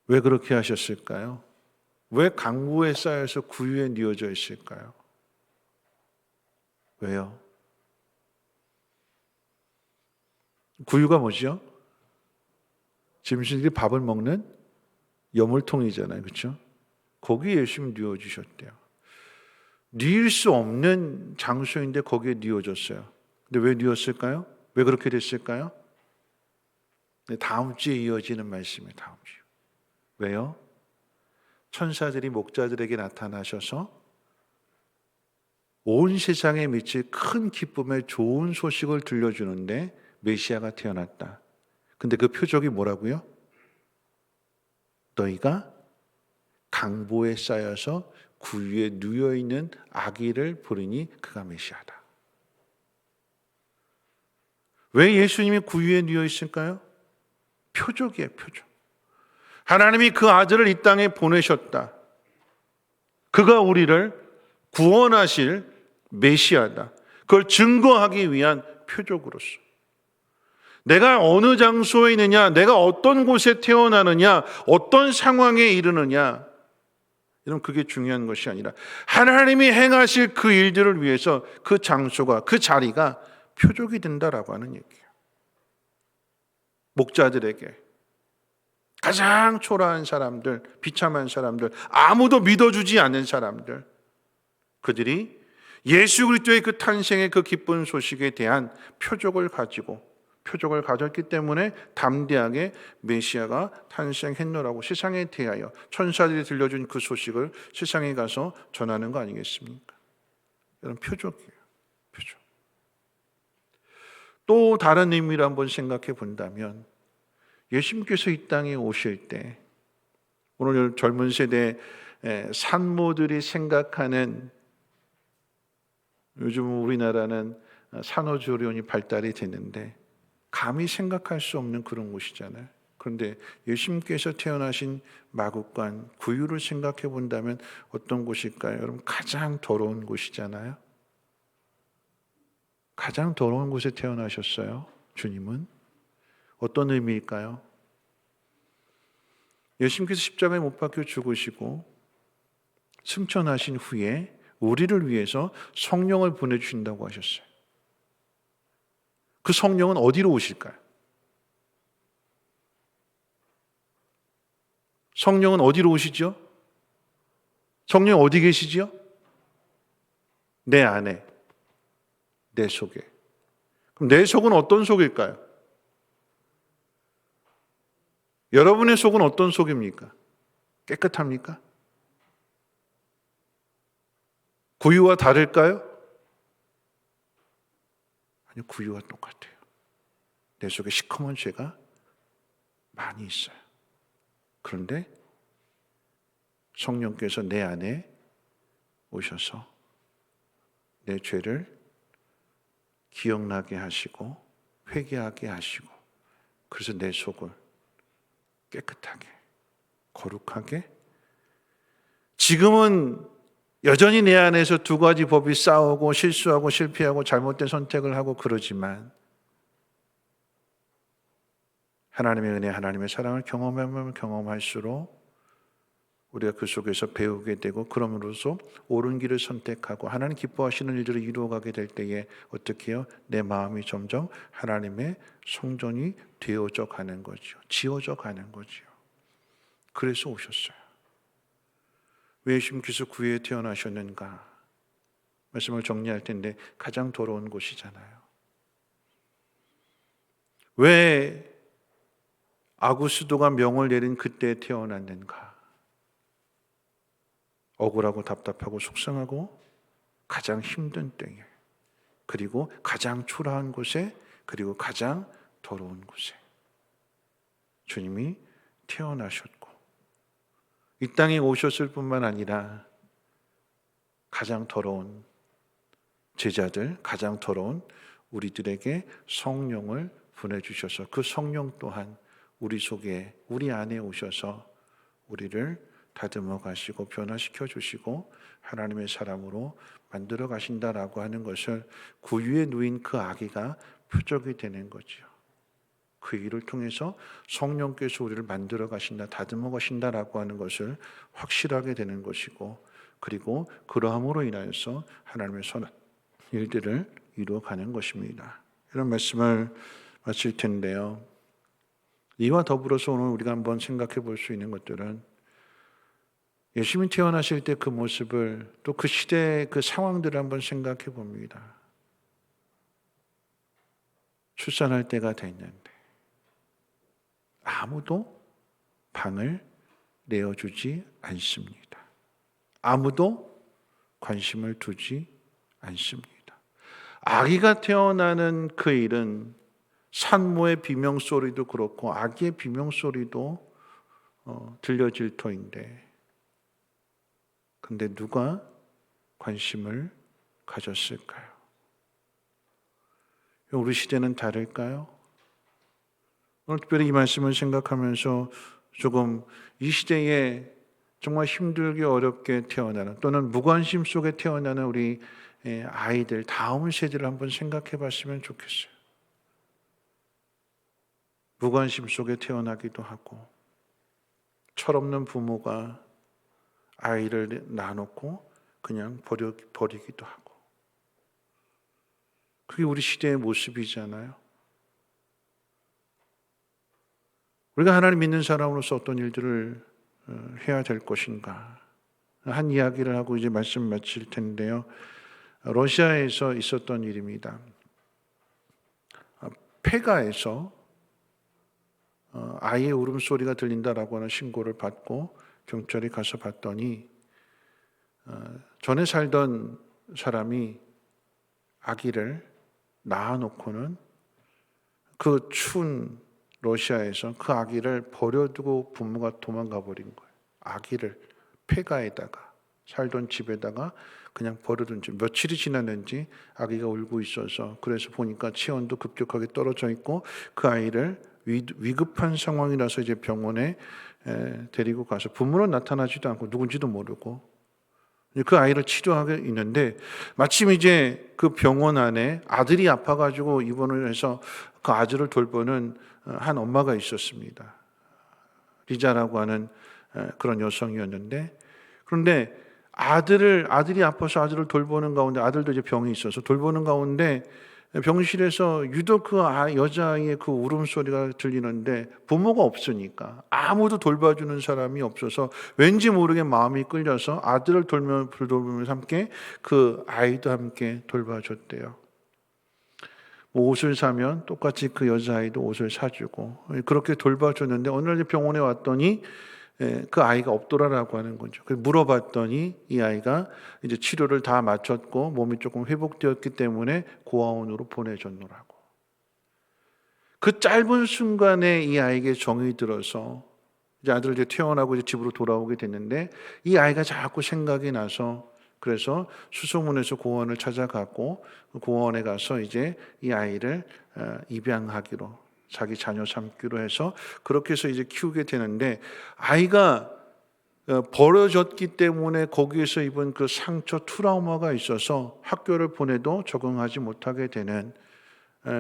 왜 그렇게 하셨을까요? 왜 강보에 쌓여서 구유에 누워져 있을까요? 왜요? 구유가 뭐죠? 짐승들이 밥을 먹는 여물통이잖아요. 그렇죠? 거기에 예수님이 누워주셨대요. 누울 수 없는 장소인데 거기에 누워졌어요. 근데 왜 누웠을까요? 왜 그렇게 됐을까요? 다음 주에 이어지는 말씀이에요. 다음 주. 왜요? 천사들이 목자들에게 나타나셔서 온 세상에 미칠 큰 기쁨의 좋은 소식을 들려주는데 메시아가 태어났다. 근데 그 표적이 뭐라고요? 너희가 강보에 쌓여서 구유에 누워있는 아기를 부르니 그가 메시아다. 왜 예수님이 구유에 누워 있을까요? 표적이에요, 표적. 하나님이 그 아들을 이 땅에 보내셨다. 그가 우리를 구원하실 메시아다. 그걸 증거하기 위한 표적으로서. 내가 어느 장소에 있느냐, 내가 어떤 곳에 태어나느냐, 어떤 상황에 이르느냐, 여러분 그게 중요한 것이 아니라 하나님이 행하실 그 일들을 위해서 그 장소가, 그 자리가 표적이 된다라고 하는 얘기예요. 목자들에게 가장 초라한 사람들, 비참한 사람들, 아무도 믿어주지 않는 사람들, 그들이 예수 그리스도의 그 탄생의 그 기쁜 소식에 대한 표적을 가졌기 때문에 담대하게 메시아가 탄생했노라고 세상에 대하여 천사들이 들려준 그 소식을 세상에 가서 전하는 거 아니겠습니까? 여러분 표적이에요. 표적. 또 다른 의미를 한번 생각해 본다면 예수님께서 이 땅에 오실 때 오늘 젊은 세대 산모들이 생각하는, 요즘 우리나라는 산후조리원이 발달이 됐는데 감히 생각할 수 없는 그런 곳이잖아요. 그런데 예수님께서 태어나신 마국간 구유를 생각해 본다면 어떤 곳일까요? 여러분 가장 더러운 곳이잖아요. 가장 더러운 곳에 태어나셨어요. 주님은 어떤 의미일까요? 예수님께서 십자가에 못 박혀 죽으시고 승천하신 후에 우리를 위해서 성령을 보내주신다고 하셨어요. 그 성령은 어디로 오실까요? 성령은 어디로 오시죠? 성령 어디 계시죠? 내 안에, 내 속에. 그럼 내 속은 어떤 속일까요? 여러분의 속은 어떤 속입니까? 깨끗합니까? 구유와 다를까요? 아니, 구유와 똑같아요. 내 속에 시커먼 죄가 많이 있어요. 그런데 성령께서 내 안에 오셔서 내 죄를 기억나게 하시고 회개하게 하시고, 그래서 내 속을 깨끗하게, 거룩하게, 지금은 여전히 내 안에서 두 가지 법이 싸우고 실수하고 실패하고 잘못된 선택을 하고 그러지만 하나님의 은혜, 하나님의 사랑을 경험하면 경험할수록 우리가 그 속에서 배우게 되고, 그럼으로써 옳은 길을 선택하고 하나님 기뻐하시는 일들을 이루어가게 될 때에 어떻게 해요? 내 마음이 점점 하나님의 성전이 되어져 가는 거죠. 지어져 가는 거죠. 그래서 오셨어요. 왜 예수님께서 구유에 태어나셨는가? 말씀을 정리할 텐데 가장 더러운 곳이잖아요. 왜 아구스도가 명을 내린 그때에 태어났는가? 억울하고 답답하고 속상하고 가장 힘든 때에, 그리고 가장 초라한 곳에, 그리고 가장 더러운 곳에 주님이 태어나셨고 이 땅에 오셨을 뿐만 아니라 가장 더러운 제자들, 가장 더러운 우리들에게 성령을 보내주셔서 그 성령 또한 우리 속에, 우리 안에 오셔서 우리를 다듬어 가시고 변화시켜 주시고 하나님의 사람으로 만들어 가신다라고 하는 것을 구유에 누인 그 아기가 표적이 되는 거죠. 그 일을 통해서 성령께서 우리를 만들어 가신다, 다듬어 가신다라고 하는 것을 확실하게 되는 것이고, 그리고 그러함으로 인하여서 하나님의 선한 일들을 이루어가는 것입니다. 이런 말씀을 마칠 텐데요. 이와 더불어서 오늘 우리가 한번 생각해 볼 수 있는 것들은 예수님이 태어나실 때 그 모습을, 또 그 시대의 그 상황들을 한번 생각해 봅니다. 출산할 때가 됐는데 아무도 방을 내어주지 않습니다. 아무도 관심을 두지 않습니다. 아기가 태어나는 그 일은 산모의 비명소리도 그렇고 아기의 비명소리도 들려질 터인데, 근데 누가 관심을 가졌을까요? 우리 시대는 다를까요? 오늘 특별히 이 말씀을 생각하면서 조금 이 시대에 정말 힘들게 어렵게 태어나는, 또는 무관심 속에 태어나는 우리 아이들, 다음 세대를 한번 생각해 봤으면 좋겠어요. 무관심 속에 태어나기도 하고, 철없는 부모가 아이를 놔놓고 그냥 버리기도 하고, 그게 우리 시대의 모습이잖아요. 우리가 하나님 믿는 사람으로서 어떤 일들을 해야 될 것인가, 한 이야기를 하고 이제 말씀 마칠 텐데요. 러시아에서 있었던 일입니다. 폐가에서 아이의 울음소리가 들린다라고 하는 신고를 받고 경찰이 가서 봤더니 전에 살던 사람이 아기를 낳아놓고는 그 추운 러시아에서 그 아기를 버려두고 부모가 도망가 버린 거예요. 아기를 폐가에다가, 살던 집에다가 그냥 버려둔 지 며칠이 지났는지 아기가 울고 있어서, 그래서 보니까 체온도 급격하게 떨어져 있고 그 아이를 위급한 상황이라서 이제 병원에 데리고 가서, 부모는 나타나지도 않고 누군지도 모르고 그 아이를 치료하고 있는데, 마침 이제 그 병원 안에 아들이 아파가지고 입원을 해서 그 아들을 돌보는 한 엄마가 있었습니다. 리자라고 하는 그런 여성이었는데, 그런데 아들이 아파서 아들을 돌보는 가운데, 아들도 이제 병이 있어서 돌보는 가운데 병실에서 유독 그 여자아이의 그 울음소리가 들리는데, 부모가 없으니까 아무도 돌봐주는 사람이 없어서 왠지 모르게 마음이 끌려서 아들을 돌보면서 함께 그 아이도 함께 돌봐줬대요. 뭐 옷을 사면 똑같이 그 여자아이도 옷을 사주고 그렇게 돌봐줬는데, 어느 날 병원에 왔더니 그 아이가 없더라라고 하는 거죠. 그래서 물어봤더니 이 아이가 이제 치료를 다 마쳤고 몸이 조금 회복되었기 때문에 고아원으로 보내줬노라고. 그 짧은 순간에 이 아이에게 정이 들어서 이제 아들 이제 퇴원하고 이제 집으로 돌아오게 됐는데, 이 아이가 자꾸 생각이 나서, 그래서 수소문해서 고아원을 찾아갔고, 고아원에 가서 이제 이 아이를 입양하기로, 자기 자녀 삼기로 해서 그렇게 해서 이제 키우게 되는데, 아이가 버려졌기 때문에 거기에서 입은 그 상처, 트라우마가 있어서 학교를 보내도 적응하지 못하게 되는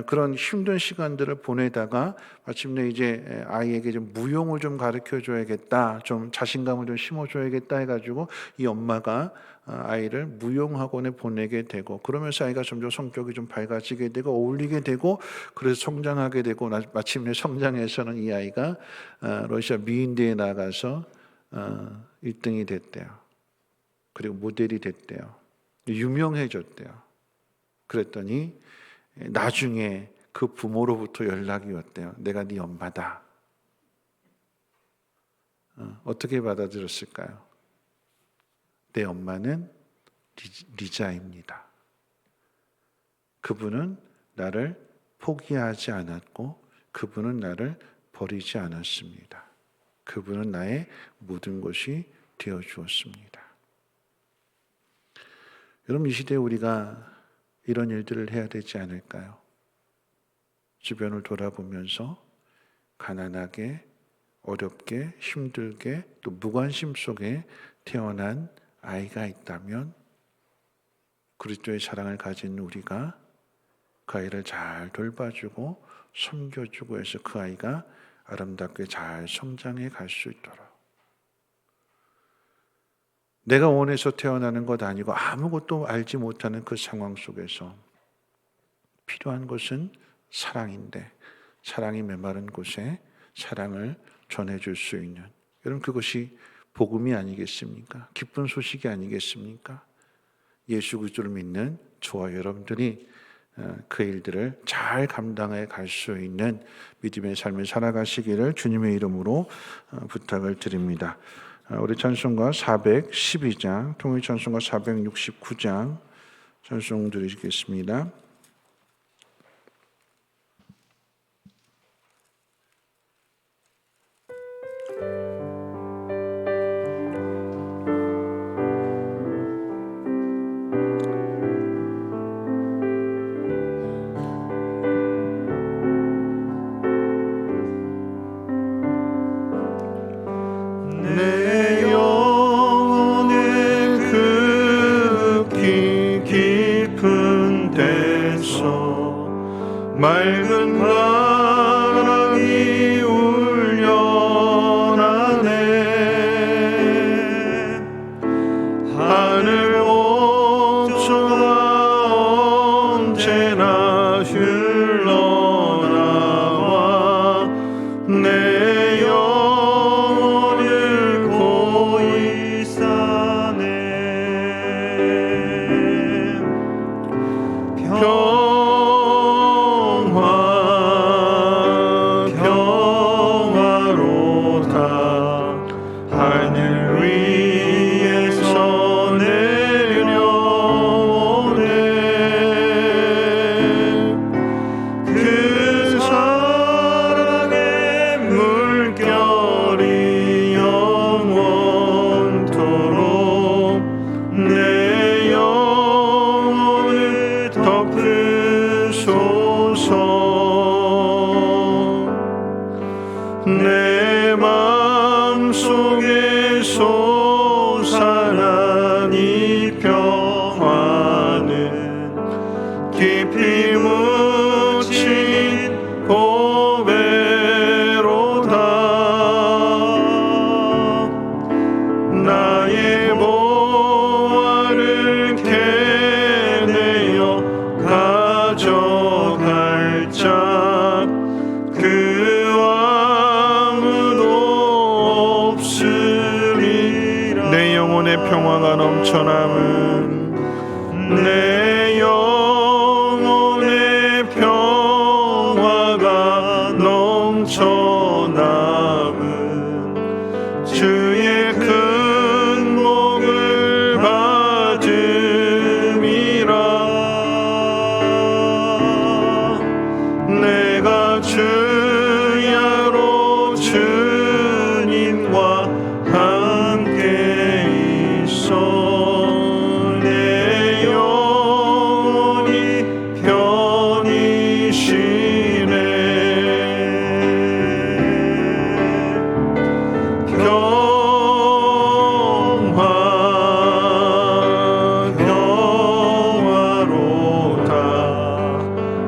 그런 힘든 시간들을 보내다가 마침내 이제 아이에게 좀 무용을 좀 가르쳐 줘야겠다, 좀 자신감을 좀 심어 줘야겠다 해가지고 이 엄마가 아이를 무용학원에 보내게 되고, 그러면서 아이가 점점 성격이 좀 밝아지게 되고 어울리게 되고, 그래서 성장하게 되고, 마침내 성장해서는 이 아이가 러시아 미인대에 나가서 1등이 됐대요. 그리고 모델이 됐대요. 유명해졌대요. 그랬더니 나중에 그 부모로부터 연락이 왔대요. 내가 네 엄마다. 어떻게 받아들였을까요? 내 엄마는 리자입니다. 그분은 나를 포기하지 않았고 그분은 나를 버리지 않았습니다. 그분은 나의 모든 것이 되어 주었습니다. 여러분, 이 시대에 우리가 이런 일들을 해야 되지 않을까요? 주변을 돌아보면서 가난하게, 어렵게, 힘들게, 또 무관심 속에 태어난 아이가 있다면 그리스도의 사랑을 가진 우리가 그 아이를 잘 돌봐주고 섬겨주고 해서 그 아이가 아름답게 잘 성장해 갈 수 있도록. 내가 원해서 태어나는 것 아니고 아무것도 알지 못하는 그 상황 속에서 필요한 것은 사랑인데, 사랑이 메마른 곳에 사랑을 전해줄 수 있는, 여러분, 그것이 복음이 아니겠습니까? 기쁜 소식이 아니겠습니까? 예수 그리스도를 믿는 저와 여러분들이 그 일들을 잘 감당해 갈 수 있는 믿음의 삶을 살아가시기를 주님의 이름으로 부탁을 드립니다. 우리 찬송가 412장, 통일 찬송가 469장 찬송 드리겠습니다. 내 영혼의 깊이 깊은 데서 맑은 바람이 울려나네. 하늘 옥조가 언제나 흘러나와 내 영혼을 고이 싸네. 평화로다. 하늘 위에서 내려오네. 그 사랑의 물결이 영원토록 내 영혼을 덮으소서. 내 마음속에 솟아난 이 평화는 깊이 묻힌 보배로다. 나의 보화를 캐내어 가져갈 자 그 아무도 없으리라. 내 영혼의 평화가 넘쳐남은 내 영혼의 평화가 넘쳐남은 주의 큰 복을 받음이라. 내가 주야로 주님과 함께 있어 내 영혼이 편히 쉬네. 평화로다.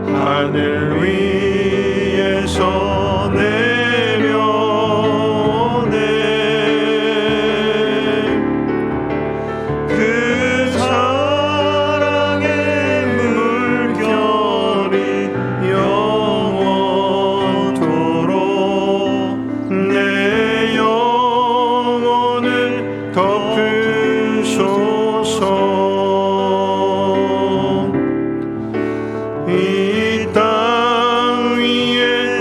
하늘 위에서 내려오네. 그 사랑의 물결이 영원토록 내 영혼을 덮으소서. 이 땅 위에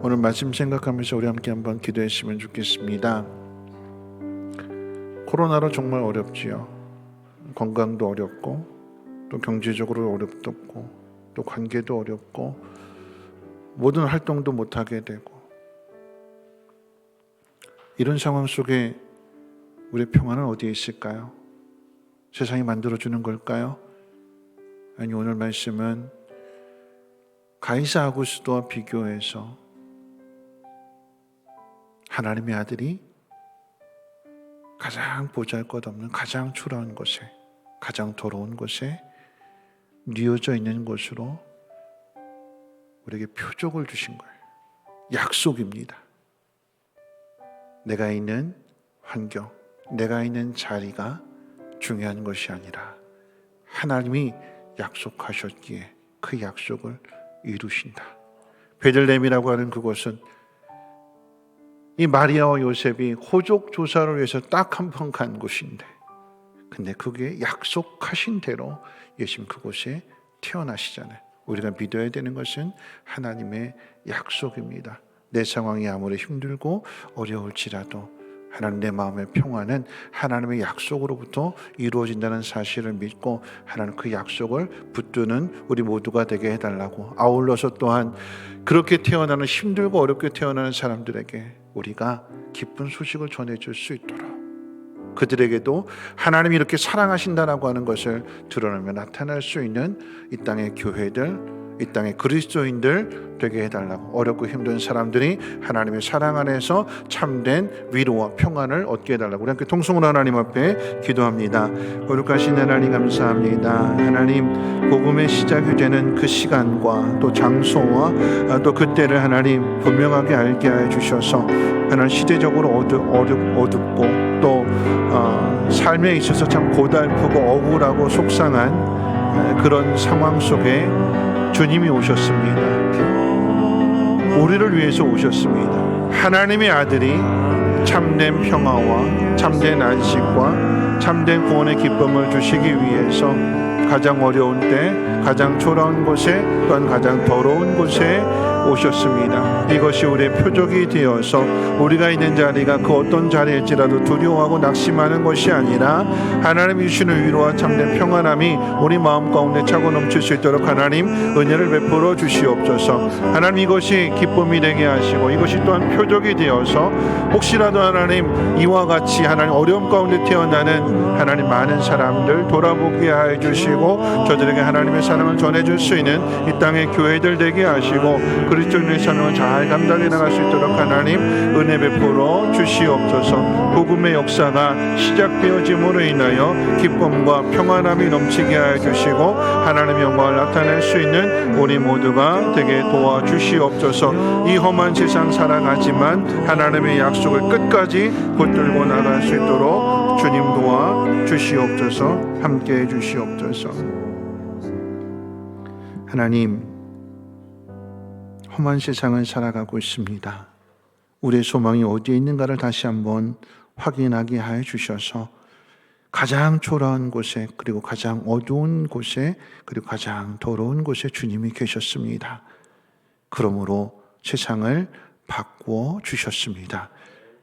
오늘 말씀 생각하면서 우리 함께 한번 기도했으면 좋겠습니다. 코로나로 정말 어렵지요. 건강도 어렵고 또 경제적으로 어렵고 또 관계도 어렵고 모든 활동도 못하게 되고, 이런 상황 속에 우리의 평안은 어디에 있을까요? 세상이 만들어주는 걸까요? 아니, 오늘 말씀은 가이사 아구스도와 비교해서 하나님의 아들이 가장 보잘것없는, 가장 초라한 곳에, 가장 더러운 곳에 뉘어져 있는 곳으로 우리에게 표적을 주신 거예요. 약속입니다. 내가 있는 환경, 내가 있는 자리가 중요한 것이 아니라 하나님이 약속하셨기에 그 약속을 이루신다. 베들레헴이라고 하는 그곳은 이 마리아와 요셉이 호족 조사를 위해서 딱 한 번 간 곳인데, 근데 그게 약속하신 대로 예수님 그곳에 태어나시잖아요. 우리가 믿어야 되는 것은 하나님의 약속입니다. 내 상황이 아무리 힘들고 어려울지라도 하나님, 내 마음의 평안은 하나님의 약속으로부터 이루어진다는 사실을 믿고 하나님 그 약속을 붙드는 우리 모두가 되게 해달라고, 아울러서 또한 그렇게 태어나는, 힘들고 어렵게 태어나는 사람들에게 우리가 기쁜 소식을 전해줄 수 있도록, 그들에게도 하나님이 이렇게 사랑하신다라고 하는 것을 드러내며 나타날 수 있는 이 땅의 교회들, 이 땅의 그리스도인들 되게 해달라고, 어렵고 힘든 사람들이 하나님의 사랑 안에서 참된 위로와 평안을 얻게 해달라고 우리 함께 통성으로 하나님 앞에 기도합니다. 거룩하신 하나님 감사합니다. 하나님, 복음의 시작이 되는 그 시간과 또 장소와 또 그때를 하나님 분명하게 알게 해주셔서 하나님, 시대적으로 어둡고 또 삶에 있어서 참 고달프고 억울하고 속상한 그런 상황 속에 주님이 오셨습니다. 우리를 위해서 오셨습니다. 하나님의 아들이 참된 평화와 참된 안식과 참된 구원의 기쁨을 주시기 위해서 가장 어려운 때, 가장 초라한 곳에, 또한 가장 더러운 곳에 오셨습니다. 이것이 우리의 표적이 되어서 우리가 있는 자리가 그 어떤 자리일지라도 두려워하고 낙심하는 것이 아니라 하나님이 주시는 위로와 참된 평안함이 우리 마음 가운데 차고 넘칠 수 있도록 하나님 은혜를 베풀어 주시옵소서. 하나님, 이것이 기쁨이 되게 하시고 이것이 또한 표적이 되어서 혹시라도 하나님 이와 같이 하나님 어려움 가운데 태어나는 하나님 많은 사람들 돌아보게 하여 주시고 저들에게 하나님의 사랑을 전해줄 수 있는 이 땅의 교회들 되게 하시고 그리스도인의 사명을 잘 감당해 나갈 수 있도록 하나님 은혜 베풀어 주시옵소서. 복음의 역사가 시작되어짐으로 인하여 기쁨과 평안함이 넘치게 하여 주시고 하나님의 영광을 나타낼 수 있는 우리 모두가 되게 도와주시옵소서. 이 험한 세상 살아가지만 하나님의 약속을 끝까지 붙들고 나갈 수 있도록 주님 도와주시옵소서. 함께해 주시옵소서. 하나님, 험한 세상을 살아가고 있습니다. 우리의 소망이 어디에 있는가를 다시 한번 확인하게 하여 주셔서 가장 초라한 곳에, 그리고 가장 어두운 곳에, 그리고 가장 더러운 곳에 주님이 계셨습니다. 그러므로 세상을 바꾸어 주셨습니다.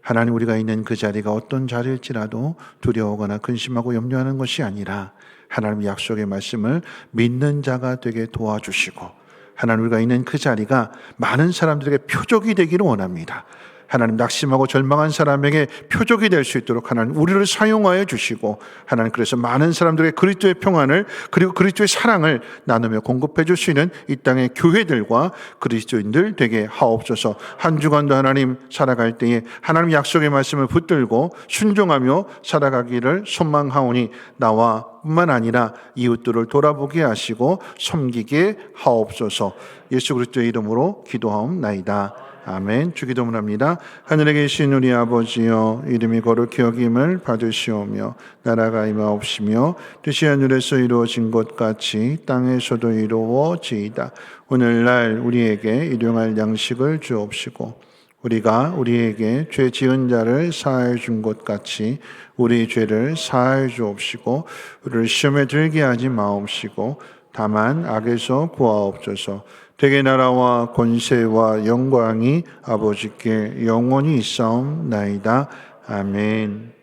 하나님, 우리가 있는 그 자리가 어떤 자리일지라도 두려워하거나 근심하고 염려하는 것이 아니라 하나님의 약속의 말씀을 믿는 자가 되게 도와주시고 하나님, 우리가 있는 그 자리가 많은 사람들에게 표적이 되기를 원합니다. 하나님, 낙심하고 절망한 사람에게 표적이 될 수 있도록 하나님 우리를 사용하여 주시고 하나님, 그래서 많은 사람들의 그리스도의 평안을 그리고 그리스도의 사랑을 나누며 공급해 줄 수 있는 이 땅의 교회들과 그리스도인들 되게 하옵소서. 한 주간도 하나님 살아갈 때에 하나님 약속의 말씀을 붙들고 순종하며 살아가기를 소망하오니 나와 뿐만 아니라 이웃들을 돌아보게 하시고 섬기게 하옵소서. 예수 그리스도의 이름으로 기도하옵나이다. 아멘. 주기도문 합니다. 하늘에 계신 우리 아버지여, 이름이 거룩히 여김을 받으시오며 나라가 임하옵시며 뜻이 하늘에서 이루어진 것 같이 땅에서도 이루어지이다. 오늘날 우리에게 일용할 양식을 주옵시고 우리가 우리에게 죄 지은 자를 사하여 준 것 같이 우리 죄를 사하여 주옵시고 우리를 시험에 들게 하지 마옵시고 다만 악에서 구하옵소서. 대개 나라와 권세와 영광이 아버지께 영원히 있사옵나이다. 아멘.